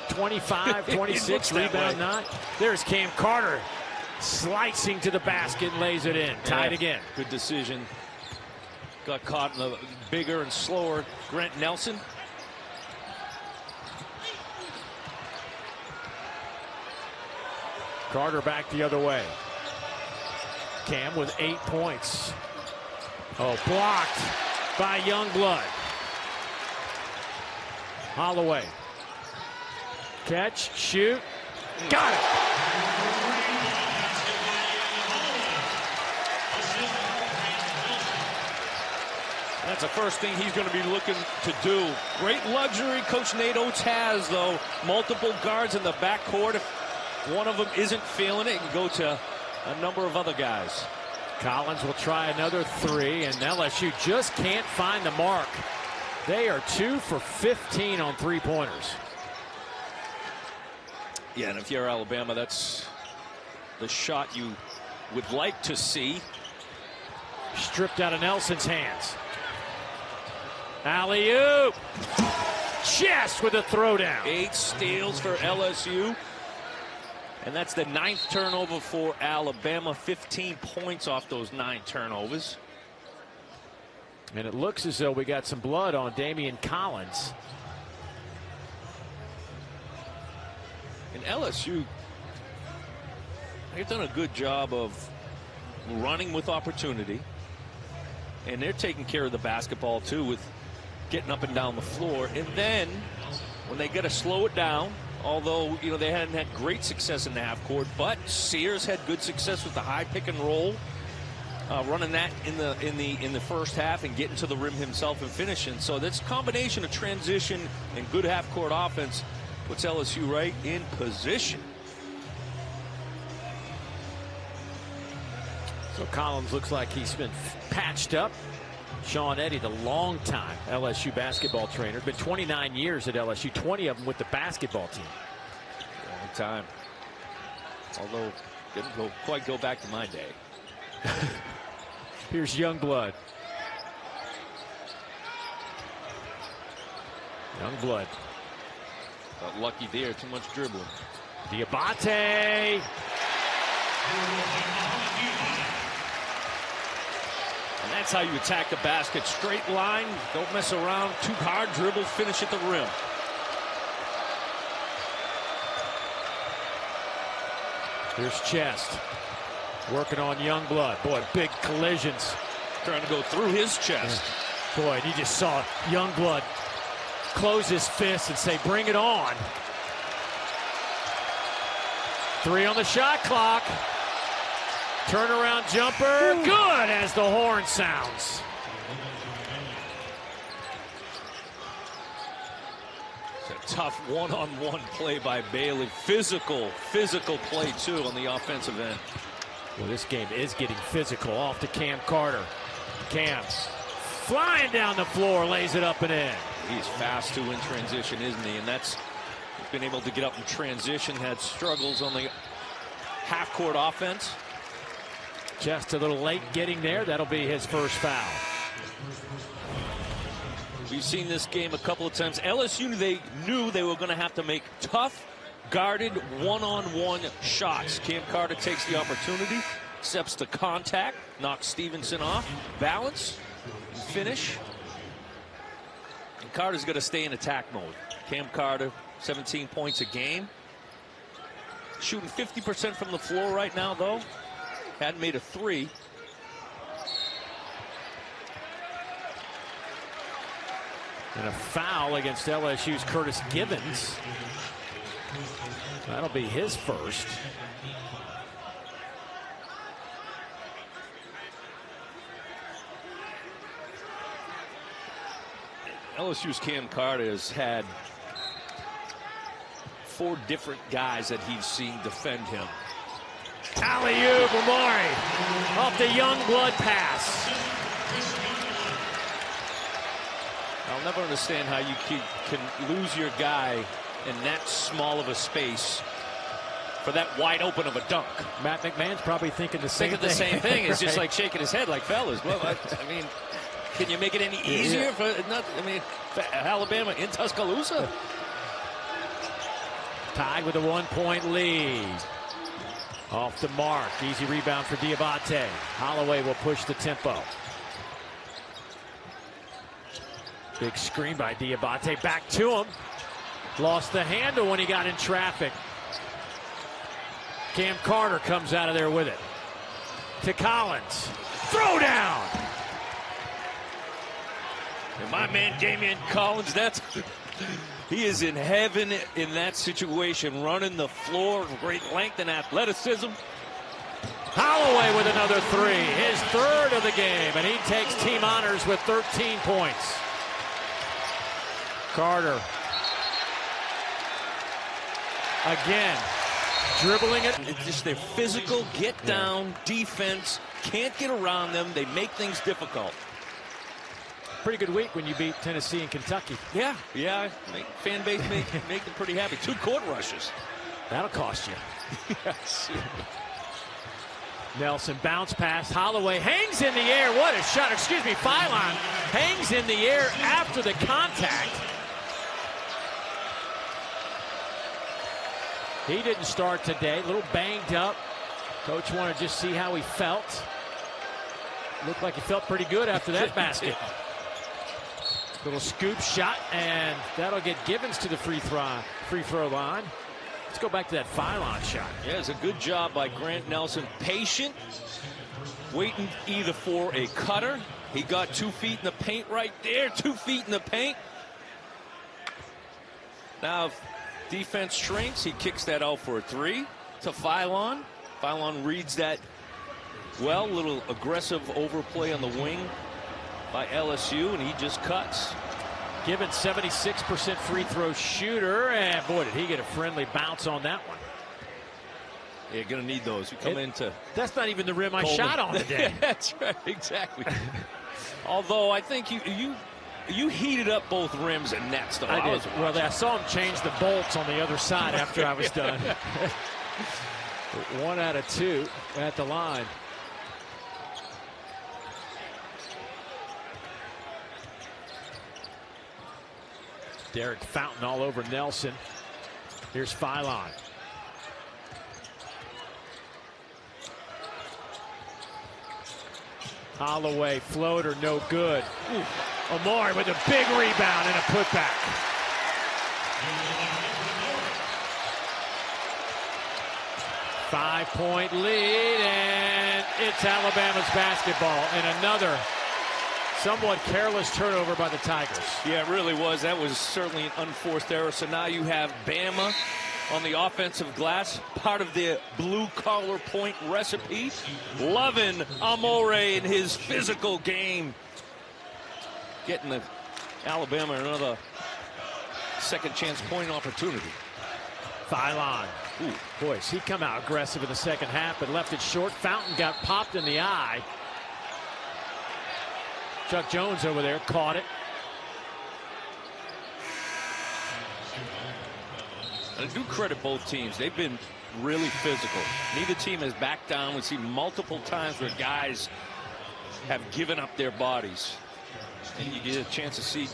A: 25, 26 rebound night? There's Cam Carter slicing to the basket and lays it in. Tied again.
B: Good decision. Got caught in the bigger and slower Grant Nelson.
A: Carter back the other way. Cam with 8 points. Oh, blocked by Youngblood. Holloway. Catch, shoot, got it.
B: That's the first thing he's going to be looking to do. Great luxury Coach Nate Oates has, though. Multiple guards in the backcourt. If one of them isn't feeling it, it can go to a number of other guys.
A: Collins will try another 3, and LSU just can't find the mark. They are 2 for 15 on 3-pointers.
B: Yeah, and if you're Alabama, that's the shot you would like to see.
A: Stripped out of Nelson's hands. Alley-oop. Chest with a throwdown.
B: 8 steals for LSU. And that's the 9th turnover for Alabama. 15 points off those 9 turnovers.
A: And it looks as though we got some blood on Damian Collins.
B: And LSU, they've done a good job of running with opportunity. And they're taking care of the basketball, too, with getting up and down the floor. And then when they got to slow it down, although, you know, they hadn't had great success in the half court, but Sears had good success with the high pick and roll, running that in the first half and getting to the rim himself and finishing. So this combination of transition and good half court offense puts LSU right in position.
A: So Collins looks like he's been patched up. Sean Eddy, the longtime LSU basketball trainer, been 29 years at LSU, 20 of them with the basketball team.
B: Long time. Although didn't quite go back to my day.
A: Here's Youngblood. Youngblood.
B: Got lucky there, too much dribbling.
A: Diabate.
B: And that's how you attack the basket. Straight line, don't mess around, too hard, dribble, finish at the rim.
A: Here's Chest. Working on Youngblood. Boy, big collisions.
B: Trying to go through his chest.
A: Boy, you just saw Youngblood close his fist and say, bring it on. 3 on the shot clock. Turnaround jumper. Ooh. Good as the horn sounds.
B: It's a tough one-on-one play by Bailey. Physical play, too, on the offensive end.
A: Well, this game is getting physical. Off to Cam Carter. Cam flying down the floor, lays it up and in.
B: He's fast, too, in transition, isn't he? And that's been able to get up in transition, had struggles on the half-court offense.
A: Just a little late getting there. That'll be his first foul.
B: We've seen this game a couple of times. LSU, they knew they were going to have to make tough, guarded, one-on-one shots. Cam Carter takes the opportunity, steps to contact, knocks Stevenson off, balance, and finish. And Carter's going to stay in attack mode. Cam Carter, 17 points a game. Shooting 50% from the floor right now, though. Hadn't made a three.
A: And a foul against LSU's Curtis Givens. That'll be his first.
B: LSU's Cam Carter has had 4 different guys that he's seen defend him.
A: Alley-oop, Amore off the Youngblood pass.
B: I'll never understand how you can lose your guy in that small of a space for that wide open of a dunk.
A: Matt McMahon's probably thinking the same thing.
B: It's just like shaking his head like, fellas, well, I mean, can you make it any easier for Alabama in Tuscaloosa?
A: Tied with a 1-point lead. Off the mark. Easy rebound for Diabate. Holloway will push the tempo. Big screen by Diabate. Back to him. Lost the handle when he got in traffic. Cam Carter comes out of there with it. To Collins. Throw down.
B: And my man Damian Collins, he is in heaven in that situation, running the floor, great length and athleticism.
A: Holloway with another three, his third of the game, and he takes team honors with 13 points. Carter again dribbling it.
B: It's just their physical get down defense, can't get around them. They make things difficult.
A: Pretty good week when you beat Tennessee and Kentucky.
B: Yeah. Fan base make them pretty happy. 2 court rushes.
A: That'll cost you.
B: Yes.
A: Nelson bounce pass. Holloway hangs in the air. What a shot. Excuse me, Phylon hangs in the air after the contact. He didn't start today. A little banged up. Coach wanted to just see how he felt. Looked like he felt pretty good after that basket. Little scoop shot, and that'll get Givens to the free throw line. Let's go back to that Phylon shot.
B: Yeah, it's a good job by Grant Nelson. Patient, waiting either for a cutter. He got 2 feet in the paint right there. 2 feet in the paint. Now, if defense shrinks, he kicks that out for a 3 to Phylon. Phylon reads that well. Little aggressive overplay on the wing by LSU, and he just cuts.
A: Given 76% free throw shooter, and boy, did he get a friendly bounce on that one.
B: Yeah, gonna need those. We come into.
A: That's not even the rim I shot on today.
B: That's right, exactly. Although I think you heated up both rims and nets. Though
A: I did. Well, I saw him change the bolts on the other side after I was done. 1 out of 2 at the line. Derek Fountain all over Nelson. Here's Phylon. Holloway floater, no good. Amore with a big rebound and a putback. Five-point lead, and it's Alabama's basketball. And another somewhat careless turnover by the Tigers.
B: Yeah, it really was. That was certainly an unforced error. So now you have Bama on the offensive glass, part of the blue-collar point recipe. Loving Amore in his physical game. Getting the Alabama another second chance point opportunity.
A: Phylon. Ooh, boys, he come out aggressive in the second half, but left it short. Fountain got popped in the eye. Chuck Jones over there caught it.
B: I do credit both teams. They've been really physical. Neither team has backed down. We see multiple times where guys have given up their bodies. And you get a chance to see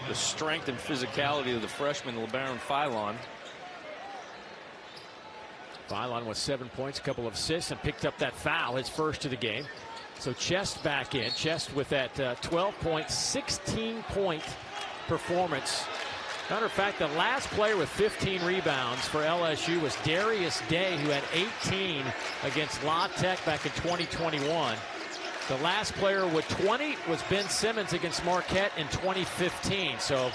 B: the strength and physicality of the freshman, LeBaron Philon.
A: Philon with 7 points, a couple of assists, and picked up that foul, his first of the game. So Chest back in. Chest with that 12-point, 16-point performance. Matter of fact, the last player with 15 rebounds for LSU was Darius Day, who had 18 against La Tech back in 2021. The last player with 20 was Ben Simmons against Marquette in 2015. So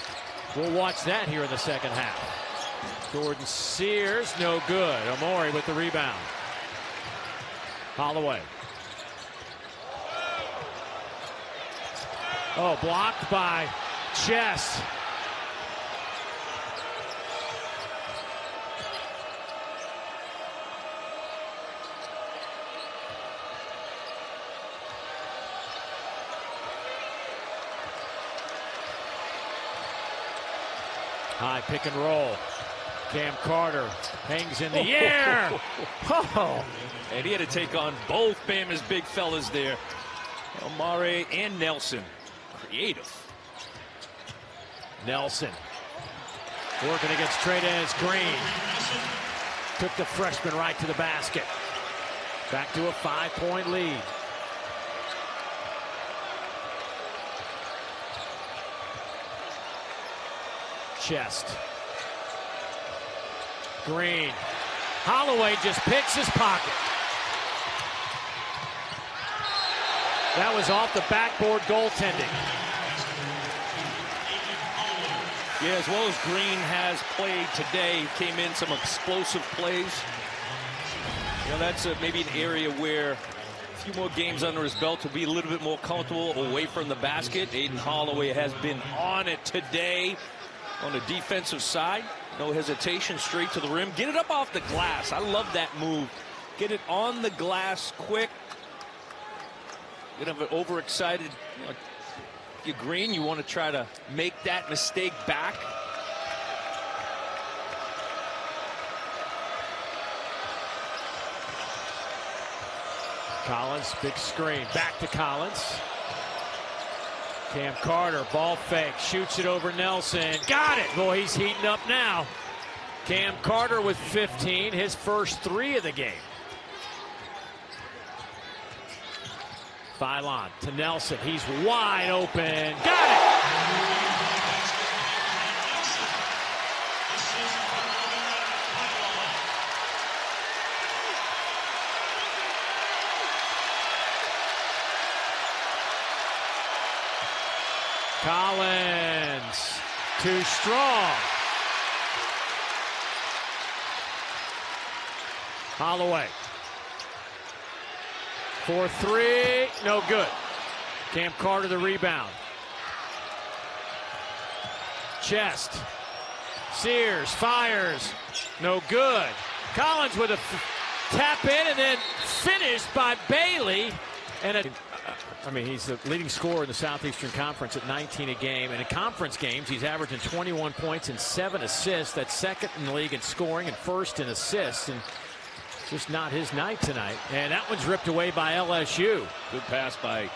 A: we'll watch that here in the second half. Jordan Sears, no good. Omori with the rebound. Holloway. Oh, blocked by Chest. High pick and roll. Cam Carter hangs in the air. Oh.
B: And he had to take on both Bama's big fellas there. Omari and Nelson. Creative.
A: Nelson working against Trey'Dez Green. Took the freshman right to the basket. Back to a 5-point lead. Chest. Green. Holloway just picks his pocket. That was off the backboard goaltending.
B: Yeah, as well as Green has played today, came in some explosive plays. You know, that's maybe an area where a few more games under his belt to be a little bit more comfortable away from the basket. Aiden Holloway has been on it today on the defensive side. No hesitation, straight to the rim. Get it up off the glass. I love that move. Get it on the glass quick. Get him overexcited. You know, you're Green, you want to try to make that mistake back.
A: Collins, big screen. Back to Collins. Cam Carter, ball fake, shoots it over Nelson. Got it! Boy, he's heating up now. Cam Carter with 15, his first 3 of the game. Philon to Nelson. He's wide open. Got it! Collins, too strong. Holloway. 4-3, no good. Cam Carter the rebound. Chest. Sears fires, no good. Collins with a tap in and then finished by Bailey. And I mean, he's the leading scorer in the Southeastern Conference at 19 a game. And in conference games, he's averaging 21 points and 7 assists. That's second in the league in scoring and first in assists. And just not his night tonight. And that one's ripped away by LSU.
B: Good pass by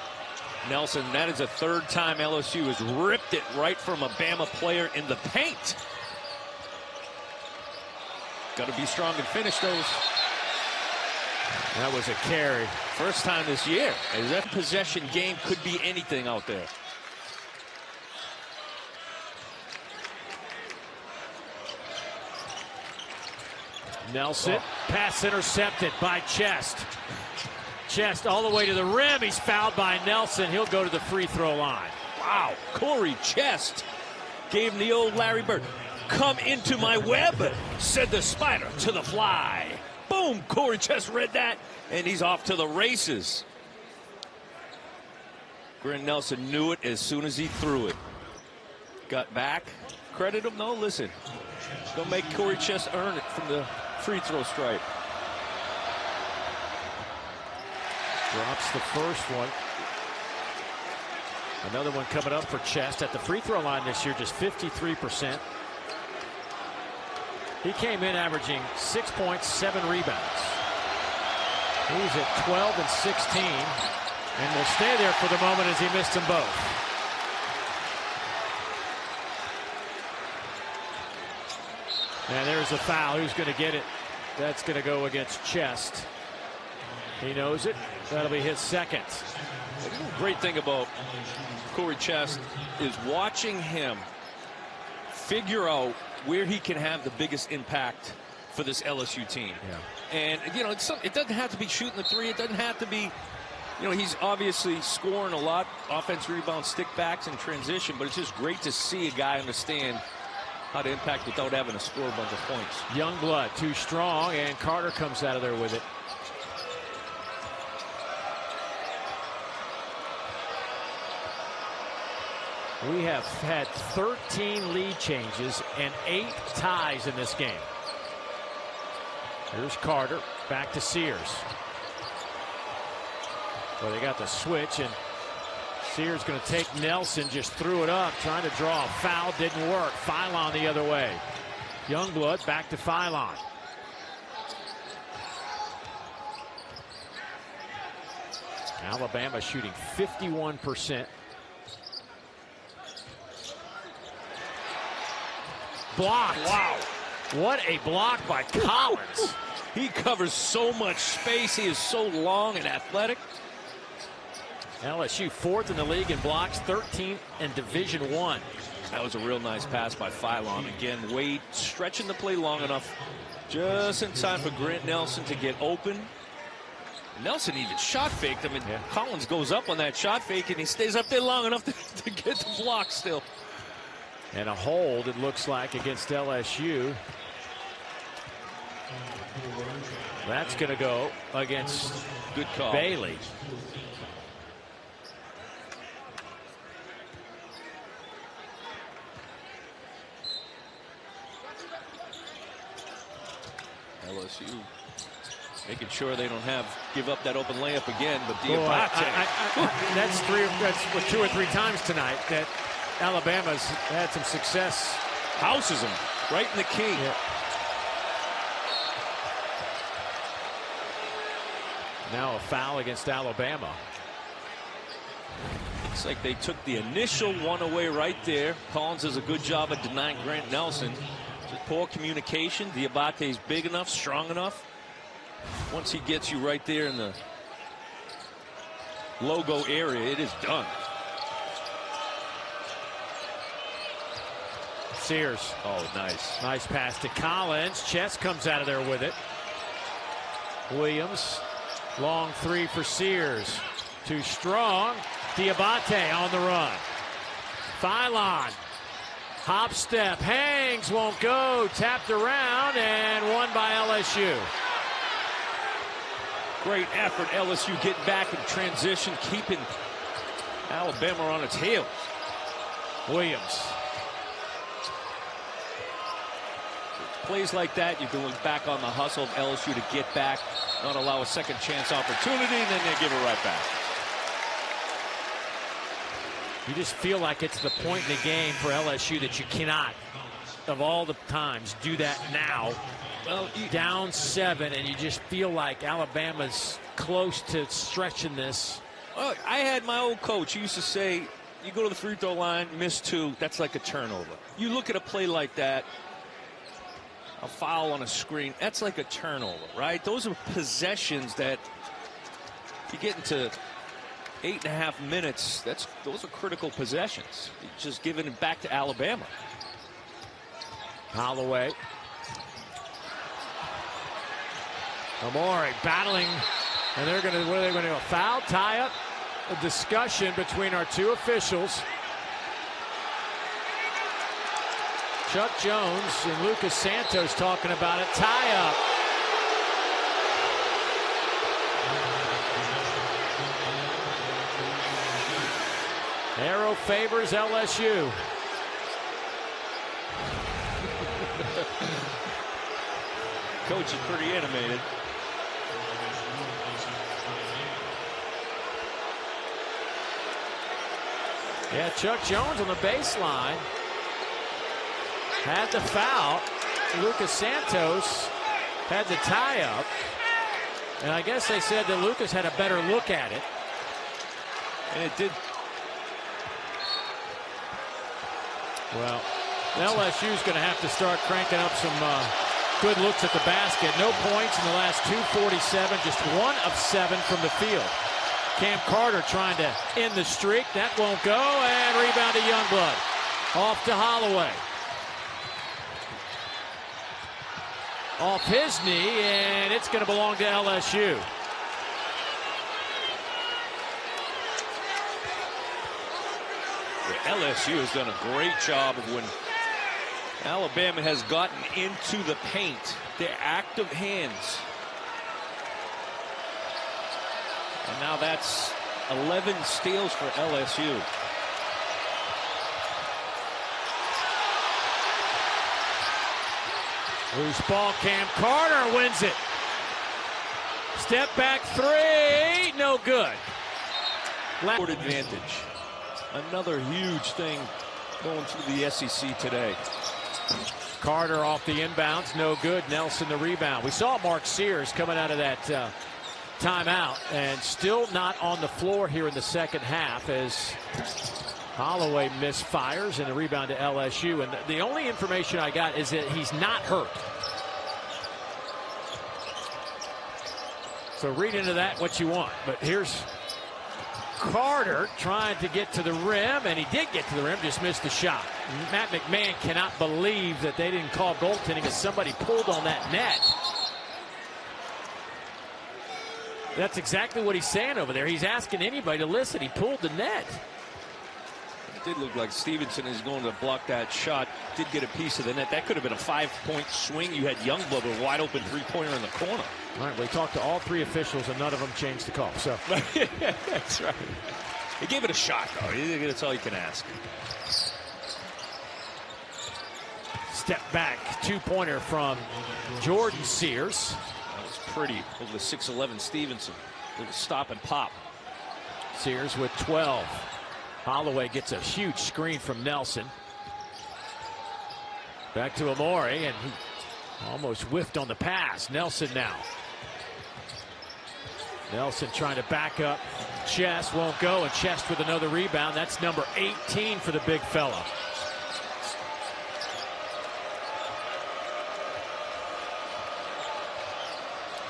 B: Nelson. That is the third time LSU has ripped it right from a Bama player in the paint. Got to be strong and finish those.
A: That was a carry.
B: First time this year. That possession game could be anything out there.
A: Nelson, pass intercepted by Chest. Chest all the way to the rim. He's fouled by Nelson. He'll go to the free throw line.
B: Wow, Corey Chest gave him the old Larry Bird. Come into my web, said the spider to the fly. Boom, Corey Chest read that, and he's off to the races. Grant Nelson knew it as soon as he threw it. Got back. Credit him, though. Listen, don't make Corey Chest earn it from the free throw stripe.
A: Drops the first one. Another one coming up for Chest at the free throw line this year, just 53%. He came in averaging 6 points, 7 rebounds. He's at 12 and 16 and will stay there for the moment as he missed them both. And there's a foul. Who's going to get it? That's going to go against Chest. He knows it. That'll be his second.
B: The great thing about Corey Chest is watching him figure out where he can have the biggest impact for this LSU team.
A: Yeah.
B: And, you know, it doesn't have to be shooting the three. It doesn't have to be, you know, he's obviously scoring a lot, offense, rebounds, stick backs, and transition, but it's just great to see a guy understand how to impact without having to score a bunch of points.
A: Youngblood too strong, and Carter comes out of there with it. We have had 13 lead changes and 8 ties in this game. Here's Carter, back to Sears. Well, they got the switch, and Sears going to take Nelson, just threw it up, trying to draw a foul, didn't work. Philon the other way. Youngblood back to Philon. Alabama shooting 51%. Blocked. Wow. What a block by Collins.
B: He covers so much space. He is so long and athletic.
A: LSU 4th in the league in blocks, 13th in Division I.
B: That was a real nice pass by Philon. Again, Wade stretching the play long enough, just in time for Grant Nelson to get open. Nelson even shot faked him, and Collins goes up on that shot fake, and he stays up there long enough to get the block still.
A: And a hold, it looks like, against LSU. That's going to go against
B: good call.
A: Bailey.
B: LSU making sure they don't give up that open layup again, but Diabate.
A: That's 2 or 3 times tonight that Alabama's had some success.
B: Houses him right in the key.
A: Yeah. Now a foul against Alabama.
B: Looks like they took the initial one away right there. Collins does a good job of denying Grant Nelson. Just poor communication. Diabate's big enough, strong enough. Once he gets you right there in the logo area, it is done.
A: Sears.
B: Oh, nice.
A: Nice pass to Collins. Chest comes out of there with it. Williams. Long 3 for Sears. Too strong. Diabate on the run. Philon. Hop step. Hangs. Won't go. Tapped around and won by LSU.
B: Great effort. LSU getting back in transition, keeping Alabama on its heels.
A: Williams.
B: Plays like that, you can look back on the hustle of LSU to get back, not allow a second chance opportunity, and then they give it right back.
A: You just feel like it's the point in the game for LSU that you cannot, of all the times, do that now. Well, down 7, and you just feel like Alabama's close to stretching this.
B: Well, I had my old coach. He used to say, you go to the free throw line, miss 2, that's like a turnover. You look at a play like that, a foul on a screen, that's like a turnover, right? Those are possessions that you get into 8.5 minutes. Those are critical possessions. Just giving it back to Alabama.
A: Holloway. Amore battling, and they're going to, what are they going to do? A foul, tie up, a discussion between our 2 officials. Chuck Jones and Lucas Santos talking about it. Tie up. Arrow favors LSU.
B: Coach is pretty animated.
A: Yeah, Chuck Jones on the baseline had the foul. Lucas Santos had the tie-up. And I guess they said that Lucas had a better look at it.
B: And it did.
A: Well, LSU's going to have to start cranking up some good looks at the basket. No points in the last 2:47, just 1 of 7 from the field. Cam Carter trying to end the streak. That won't go, and rebound to Youngblood. Off to Holloway. Off his knee, and it's going to belong to LSU.
B: LSU has done a great job of when Alabama has gotten into the paint. Their active hands. And now that's 11 steals for LSU.
A: Loose ball, Cam Carter wins it. Step back three, no good.
B: Court advantage. Another huge thing going through the SEC today.
A: Carter off the inbounds, no good. Nelson the rebound. We saw Mark Sears coming out of that timeout and still not on the floor here in the second half as Holloway misfires and the rebound to LSU. And the only information I got is that he's not hurt. So read into that what you want. But here's Carter trying to get to the rim, and he did get to the rim, just missed the shot. Matt McMahon cannot believe that they didn't call goaltending as somebody pulled on that net. That's exactly what he's saying over there. He's asking anybody to listen. He pulled the net.
B: It did look like Stevenson is going to block that shot. Did get a piece of the net. That could have been a 5-point swing. You had Youngblood with a wide open three-pointer in the corner.
A: All right, we talked to all 3 officials, and none of them changed the call. So
B: that's right. He gave it a shot, though. That's all you can ask.
A: Step back, 2-pointer from Jordan Sears.
B: That was pretty over the 6'11 Stevenson. Little stop and pop.
A: Sears with 12. Holloway gets a huge screen from Nelson. Back to Amore, and he almost whiffed on the pass. Nelson now. Nelson trying to back up. Chest won't go, and Chest with another rebound. That's number 18 for the big fella.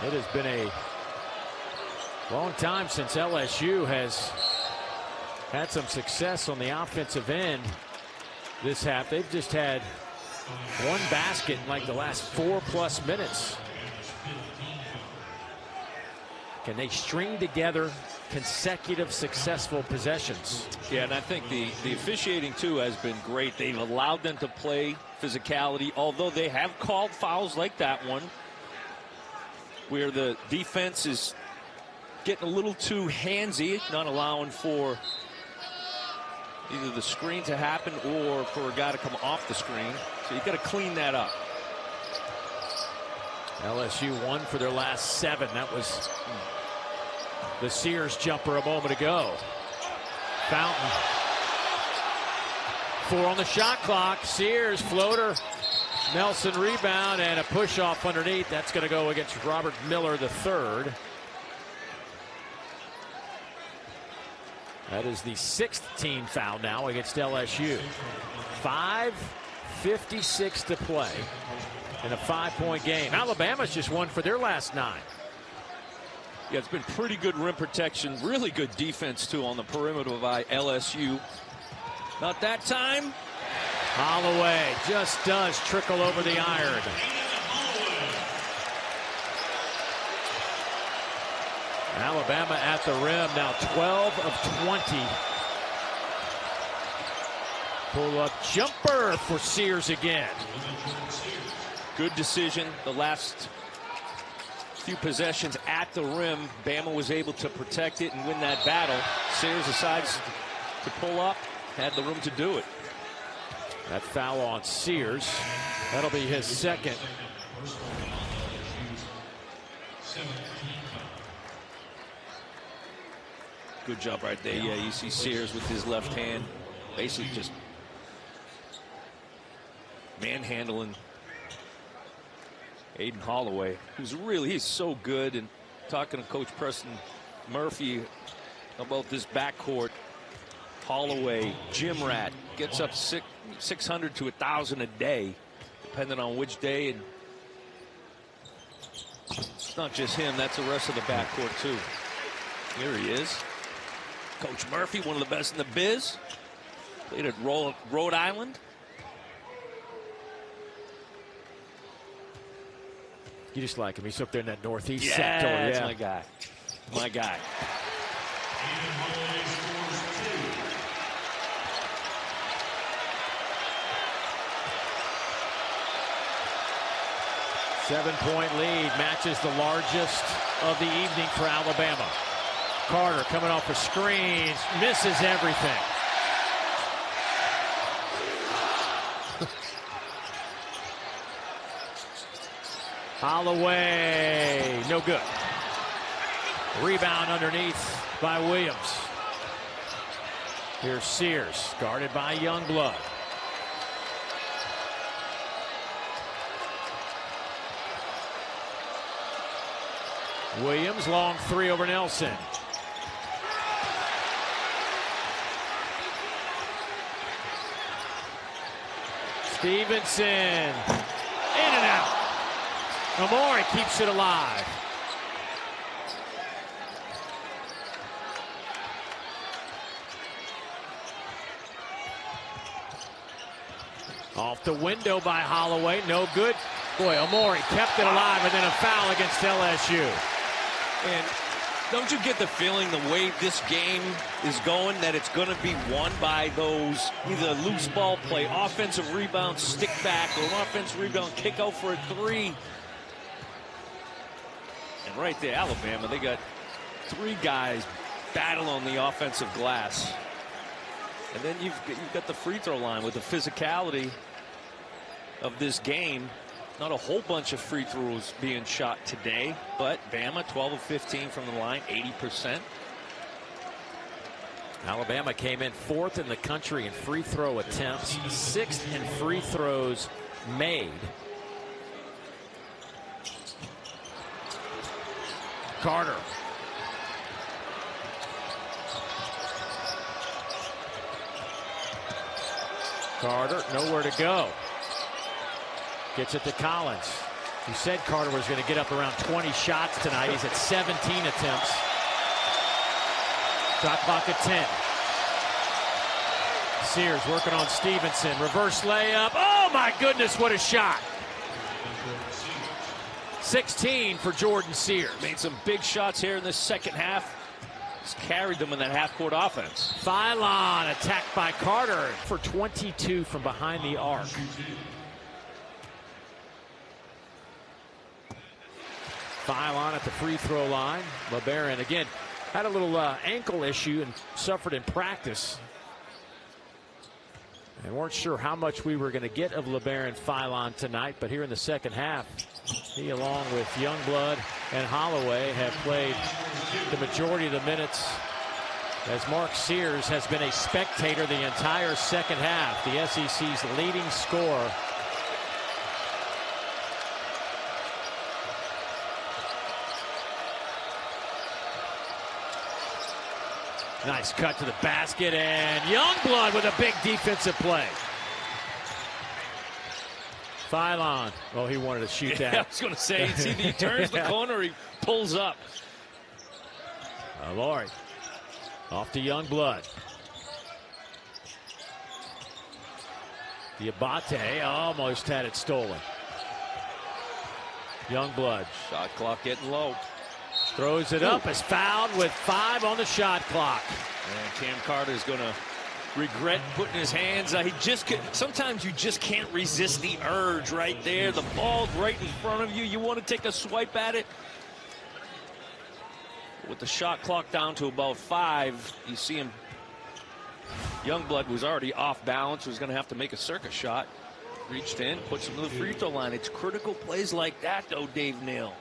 A: It has been a long time since LSU has had some success on the offensive end this half. They've just had one basket in like the last 4+ minutes. Can they string together consecutive successful possessions?
B: Yeah, and I think the officiating too has been great. They've allowed them to play physicality, although they have called fouls like that one where the defense is getting a little too handsy, not allowing for either the screen to happen or for a guy to come off the screen. So you've got to clean that up.
A: LSU won for their last 7. That was the Sears jumper a moment ago. Fountain. 4 on the shot clock. Sears floater. Nelson rebound and a push off underneath. That's going to go against Robert Miller III. That is the 6th team foul now against LSU. 5:56 to play in a 5-point game. Alabama's just won for their last 9.
B: Yeah, it's been pretty good rim protection. Really good defense, too, on the perimeter by LSU. Not that time.
A: Holloway just does trickle over the iron. Alabama at the rim now 12 of 20. Pull-up jumper for Sears again.
B: Good decision. The last few possessions at the rim, Bama was able to protect it and win that battle. Sears decides to pull up, had the room to do it.
A: That foul on Sears. That'll be his 2nd.
B: Good job right there. Yeah, you see Sears with his left hand basically just manhandling Aiden Holloway, he's so good. And talking to Coach Preston Murphy about this backcourt, Holloway, gym rat, gets up 600 to 1,000 a day, depending on which day. And it's not just him, that's the rest of the backcourt too. Here he is. Coach Murphy, one of the best in the biz. Played at Rhode Island.
A: You just like him. He's up there in that northeast
B: Yeah,
A: sector.
B: that's my guy. My guy.
A: Seven-point lead matches the largest of the evening for Alabama. Carter coming off a screen, misses everything. Holloway, no good. Rebound underneath by Williams. Here's Sears, guarded by Youngblood. Williams, long three over Nelson. Stevenson, in and out. Amore keeps it alive. Off the window by Holloway, no good. Boy, Amore kept it alive, and then a foul against LSU.
B: And don't you get the feeling the way this game is going that it's going to be won by those either loose ball play, offensive rebound, stick back, or an offensive rebound, kick out for a three. And right there, Alabama, they got three guys battle on the offensive glass. And then you've got the free throw line with the physicality of this game. Not a whole bunch of free throws being shot today, but Bama 12 of 15 from the line, 80%.
A: Alabama came in fourth in the country in free throw attempts, sixth in free throws made. Carter. Carter, nowhere to go. Gets it to Collins. You said Carter was going to get up around 20 shots tonight. He's at 17 attempts. Shot clock at 10. Sears working on Stevenson. Reverse layup. Oh my goodness, what a shot. 16 for Jordan Sears.
B: Made some big shots here in this second half. Just carried them in that half-court offense.
A: Phylon attacked by Carter for 22 from behind the arc. Phylon at the free throw line. LeBaron again had a little ankle issue and suffered in practice. And weren't sure how much we were going to get of LeBaron Phylon tonight, but here in the second half, he along with Youngblood and Holloway have played the majority of the minutes, as Mark Sears has been a spectator the entire second half, the SEC's leading scorer. Nice cut to the basket, and Youngblood with a big defensive play. Phylon. Oh, he wanted to shoot that.
B: I was going to say, it's either he turns the corner or he pulls up.
A: Amore. Off to Youngblood. Diabate almost had it stolen. Youngblood.
B: Shot clock getting low.
A: Throws it up, is fouled with 5 on the shot clock.
B: And Cam Carter's going to regret putting his hands out. Sometimes you just can't resist the urge right there. The ball's right in front of you. You want to take a swipe at it. With the shot clock down to about 5, you see him. Youngblood was already off balance, was going to have to make a circus shot. Reached in, puts him to the free throw line. It's critical plays like that, though, Dave Neal.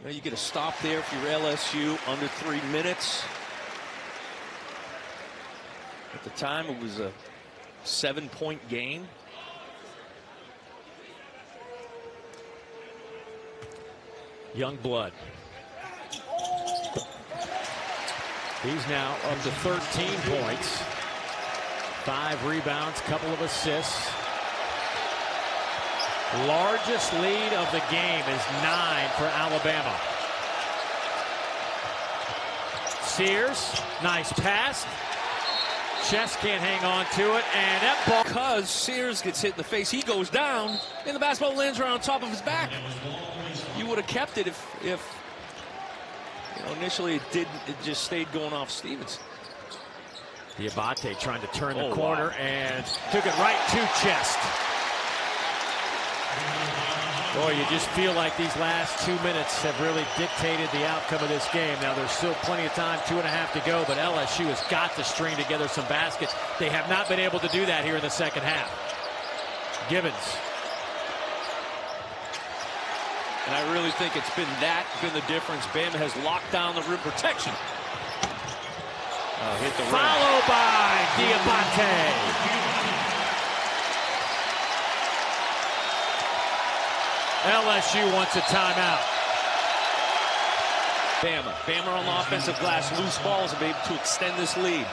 B: You get a stop there if you're LSU, under 3 minutes. At the time, it was a 7-point game.
A: young blood. He's now up to 13 points, 5 rebounds, couple of assists. Largest lead of the game is 9 for Alabama. Sears, nice pass. Chest can't hang on to it, and that ball.
B: Because Sears gets hit in the face, he goes down, and the basketball lands right on top of his back. You would have kept it if initially it just stayed going off Stevens.
A: Diabate trying to turn the corner and took it right to Chest. Boy, you just feel like these last 2 minutes have really dictated the outcome of this game. Now, there's still plenty of time, 2.5 to go, but LSU has got to string together some baskets. They have not been able to do that here in the second half. Gibbons.
B: And I really think it's been the difference. Bama has locked down the rim protection. Hit the rim.
A: Followed by Diabate. LSU wants a timeout.
B: Bama on the offensive glass. Loose balls are able to extend this lead.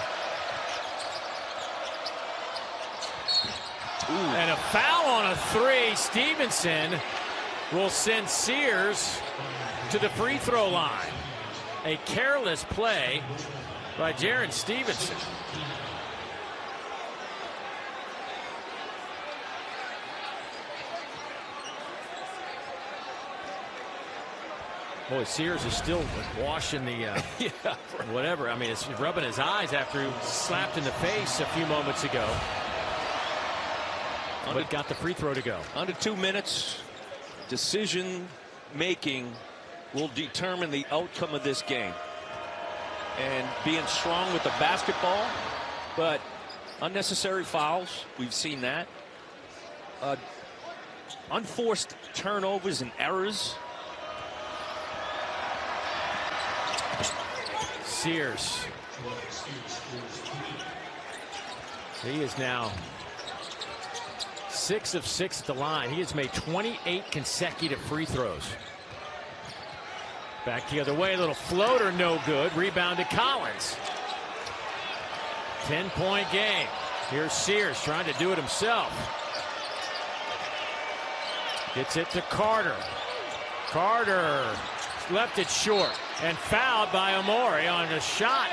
B: Ooh.
A: And a foul on a 3. Stevenson will send Sears to the free throw line. A careless play by Jaron Stevenson. Boy, Sears is still washing the whatever. I mean, it's rubbing his eyes after he was slapped in the face a few moments ago. But got the free throw to go.
B: Under 2 minutes, decision making will determine the outcome of this game. And being strong with the basketball, but unnecessary fouls, we've seen that. Unforced turnovers and errors.
A: Sears. He is now 6 of 6 at the line. He has made 28 consecutive free throws. Back the other way, a little floater, no good. Rebound to Collins. 10-point game. Here's Sears trying to do it himself. Gets it to Carter. Carter left it short and fouled by Amori on a shot.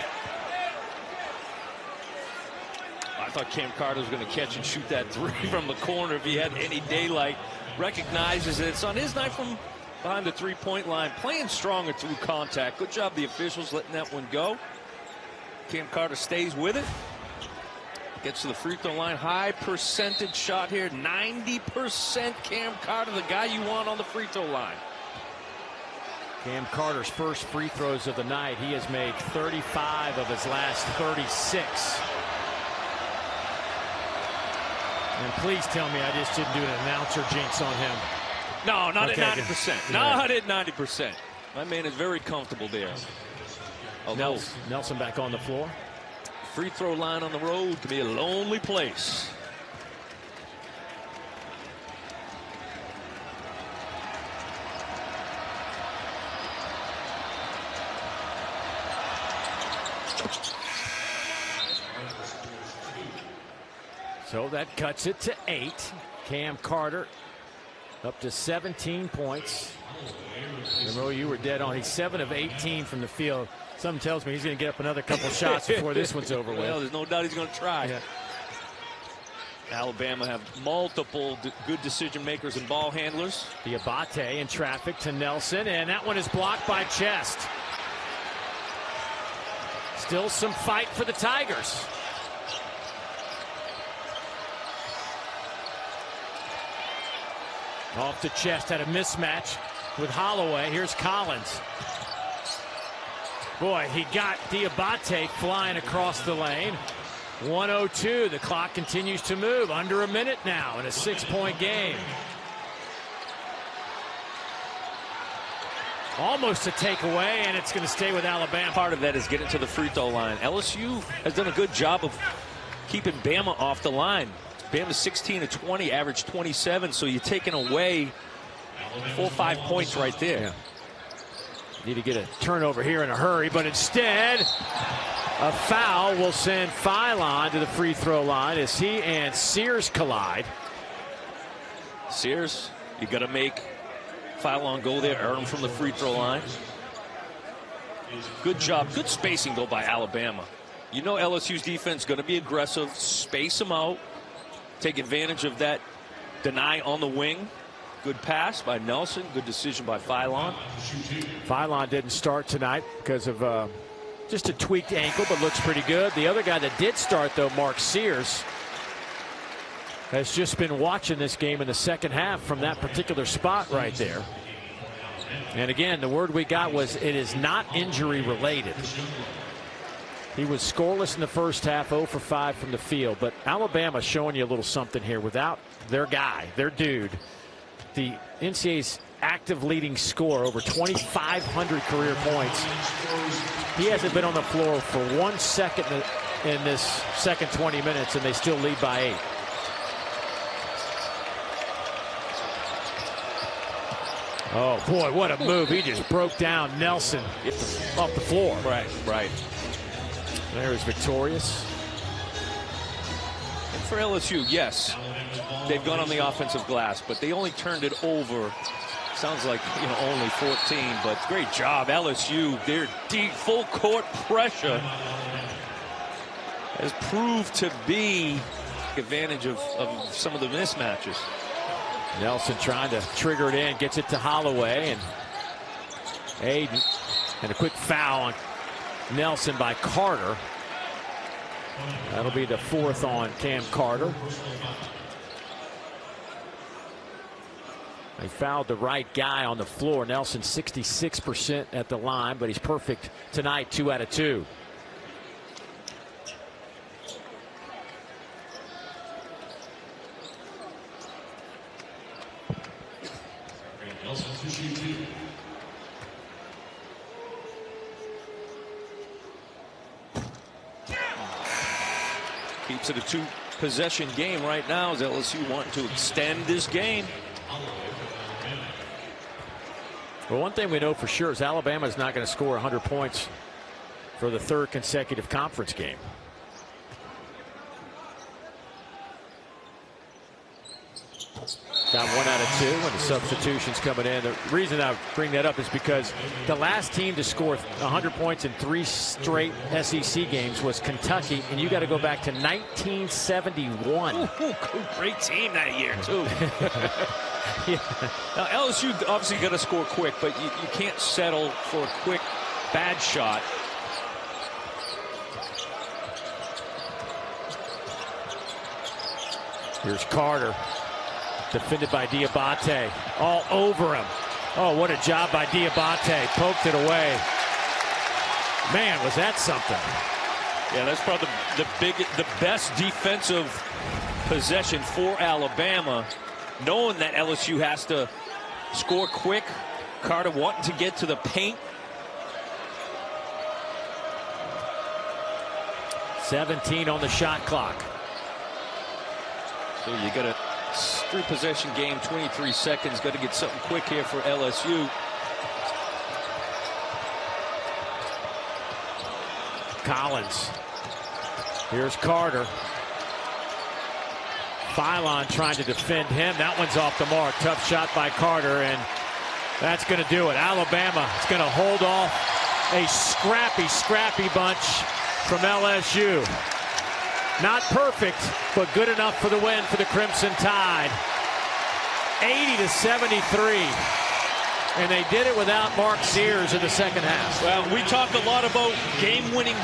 B: I thought Cam Carter was going to catch and shoot that 3 from the corner if he had any daylight. Recognizes that it's on his night from behind the 3-point line. Playing stronger through contact. Good job the officials letting that one go. Cam Carter stays with it. Gets to the free throw line. High percentage shot here. 90% Cam Carter, the guy you want on the free throw line.
A: Cam Carter's first free throws of the night. He has made 35 of his last 36. And please tell me I just didn't do an announcer jinx on him.
B: No, not at 90%. Not at 90%. My man is very comfortable there.
A: Nelson back on the floor.
B: Free throw line on the road can be a lonely place.
A: So that cuts it to 8. Cam Carter up to 17 points. Monroe, you were dead on. He's 7 of 18 from the field. Something tells me he's going to get up another couple shots before this one's over with.
B: Well, there's no doubt he's going to try.
A: Yeah.
B: Alabama have multiple good decision makers and ball handlers.
A: Diabate in traffic to Nelson, and that one is blocked by Chest. Still some fight for the Tigers. Off the Chest, had a mismatch with Holloway. Here's Collins. Boy, he got Diabate flying across the lane. 1:02. The clock continues to move. Under a minute now in a 6-point game. Almost a takeaway, and it's going to stay with Alabama.
B: Part of that is getting to the free throw line. LSU has done a good job of keeping Bama off the line. Bama's 16 of 20, average 27, so you're taking away 4 or 5 points right there.
A: Yeah. Need to get a turnover here in a hurry, but instead a foul will send Phylon to the free throw line as he and Sears collide.
B: Sears, you got to make Phylon go there, earn him from the free throw line. Good job, good spacing though by Alabama. You know LSU's defense is going to be aggressive, space them out, take advantage of that deny on the wing. Good pass by Nelson. Good decision by Phylon.
A: Phylon didn't start tonight because of just a tweaked ankle, but looks pretty good. The other guy that did start, though, Mark Sears, has just been watching this game in the second half from that particular spot right there. And again, the word we got was it is not injury related. He was scoreless in the first half, 0 for 5 from the field. But Alabama showing you a little something here without their guy, their dude. The NCAA's active leading scorer, over 2,500 career points. He hasn't been on the floor for 1 second in this second 20 minutes, and they still lead by 8. Oh, boy, what a move. He just broke down Nelson off the floor.
B: Right, right.
A: There's Victorious.
B: And for LSU, yes, they've gone on the offensive glass, but they only turned it over. Sounds like, only 14, but great job. LSU, their deep full court pressure has proved to be advantage of some of the mismatches.
A: Nelson trying to trigger it in, gets it to Holloway, and Aiden, and a quick foul on Nelson by Carter. That'll be the 4th on Cam Carter. They fouled the right guy on the floor. Nelson 66% at the line, but he's perfect tonight, 2 out of 2.
B: Keeps it a 2-possession game right now as LSU want to extend this game.
A: Well, one thing we know for sure is Alabama is not going to score 100 points for the 3rd consecutive conference game. Got 1 out of 2 when the substitutions coming in. The reason I bring that up is because the last team to score 100 points in 3 straight SEC games was Kentucky, and you got to go back to 1971.
B: Ooh, great team that year, too.
A: Yeah.
B: Now, LSU obviously got to score quick, but you can't settle for a quick bad shot.
A: Here's Carter. Defended by Diabate. All over him. Oh, what a job by Diabate. Poked it away. Man, was that something.
B: Yeah, that's probably the best defensive possession for Alabama. Knowing that LSU has to score quick. Carter wanting to get to the paint.
A: 17 on the shot clock.
B: So you got a 3-possession game, 23 seconds. Got to get something quick here for LSU.
A: Collins. Here's Carter. Phylon trying to defend him. That one's off the mark. Tough shot by Carter, and that's going to do it. Alabama is going to hold off a scrappy bunch from LSU. Not perfect, but good enough for the win for the Crimson Tide. 80-73. And they did it without Mark Sears in the second half.
B: Well, we talk a lot about game-winning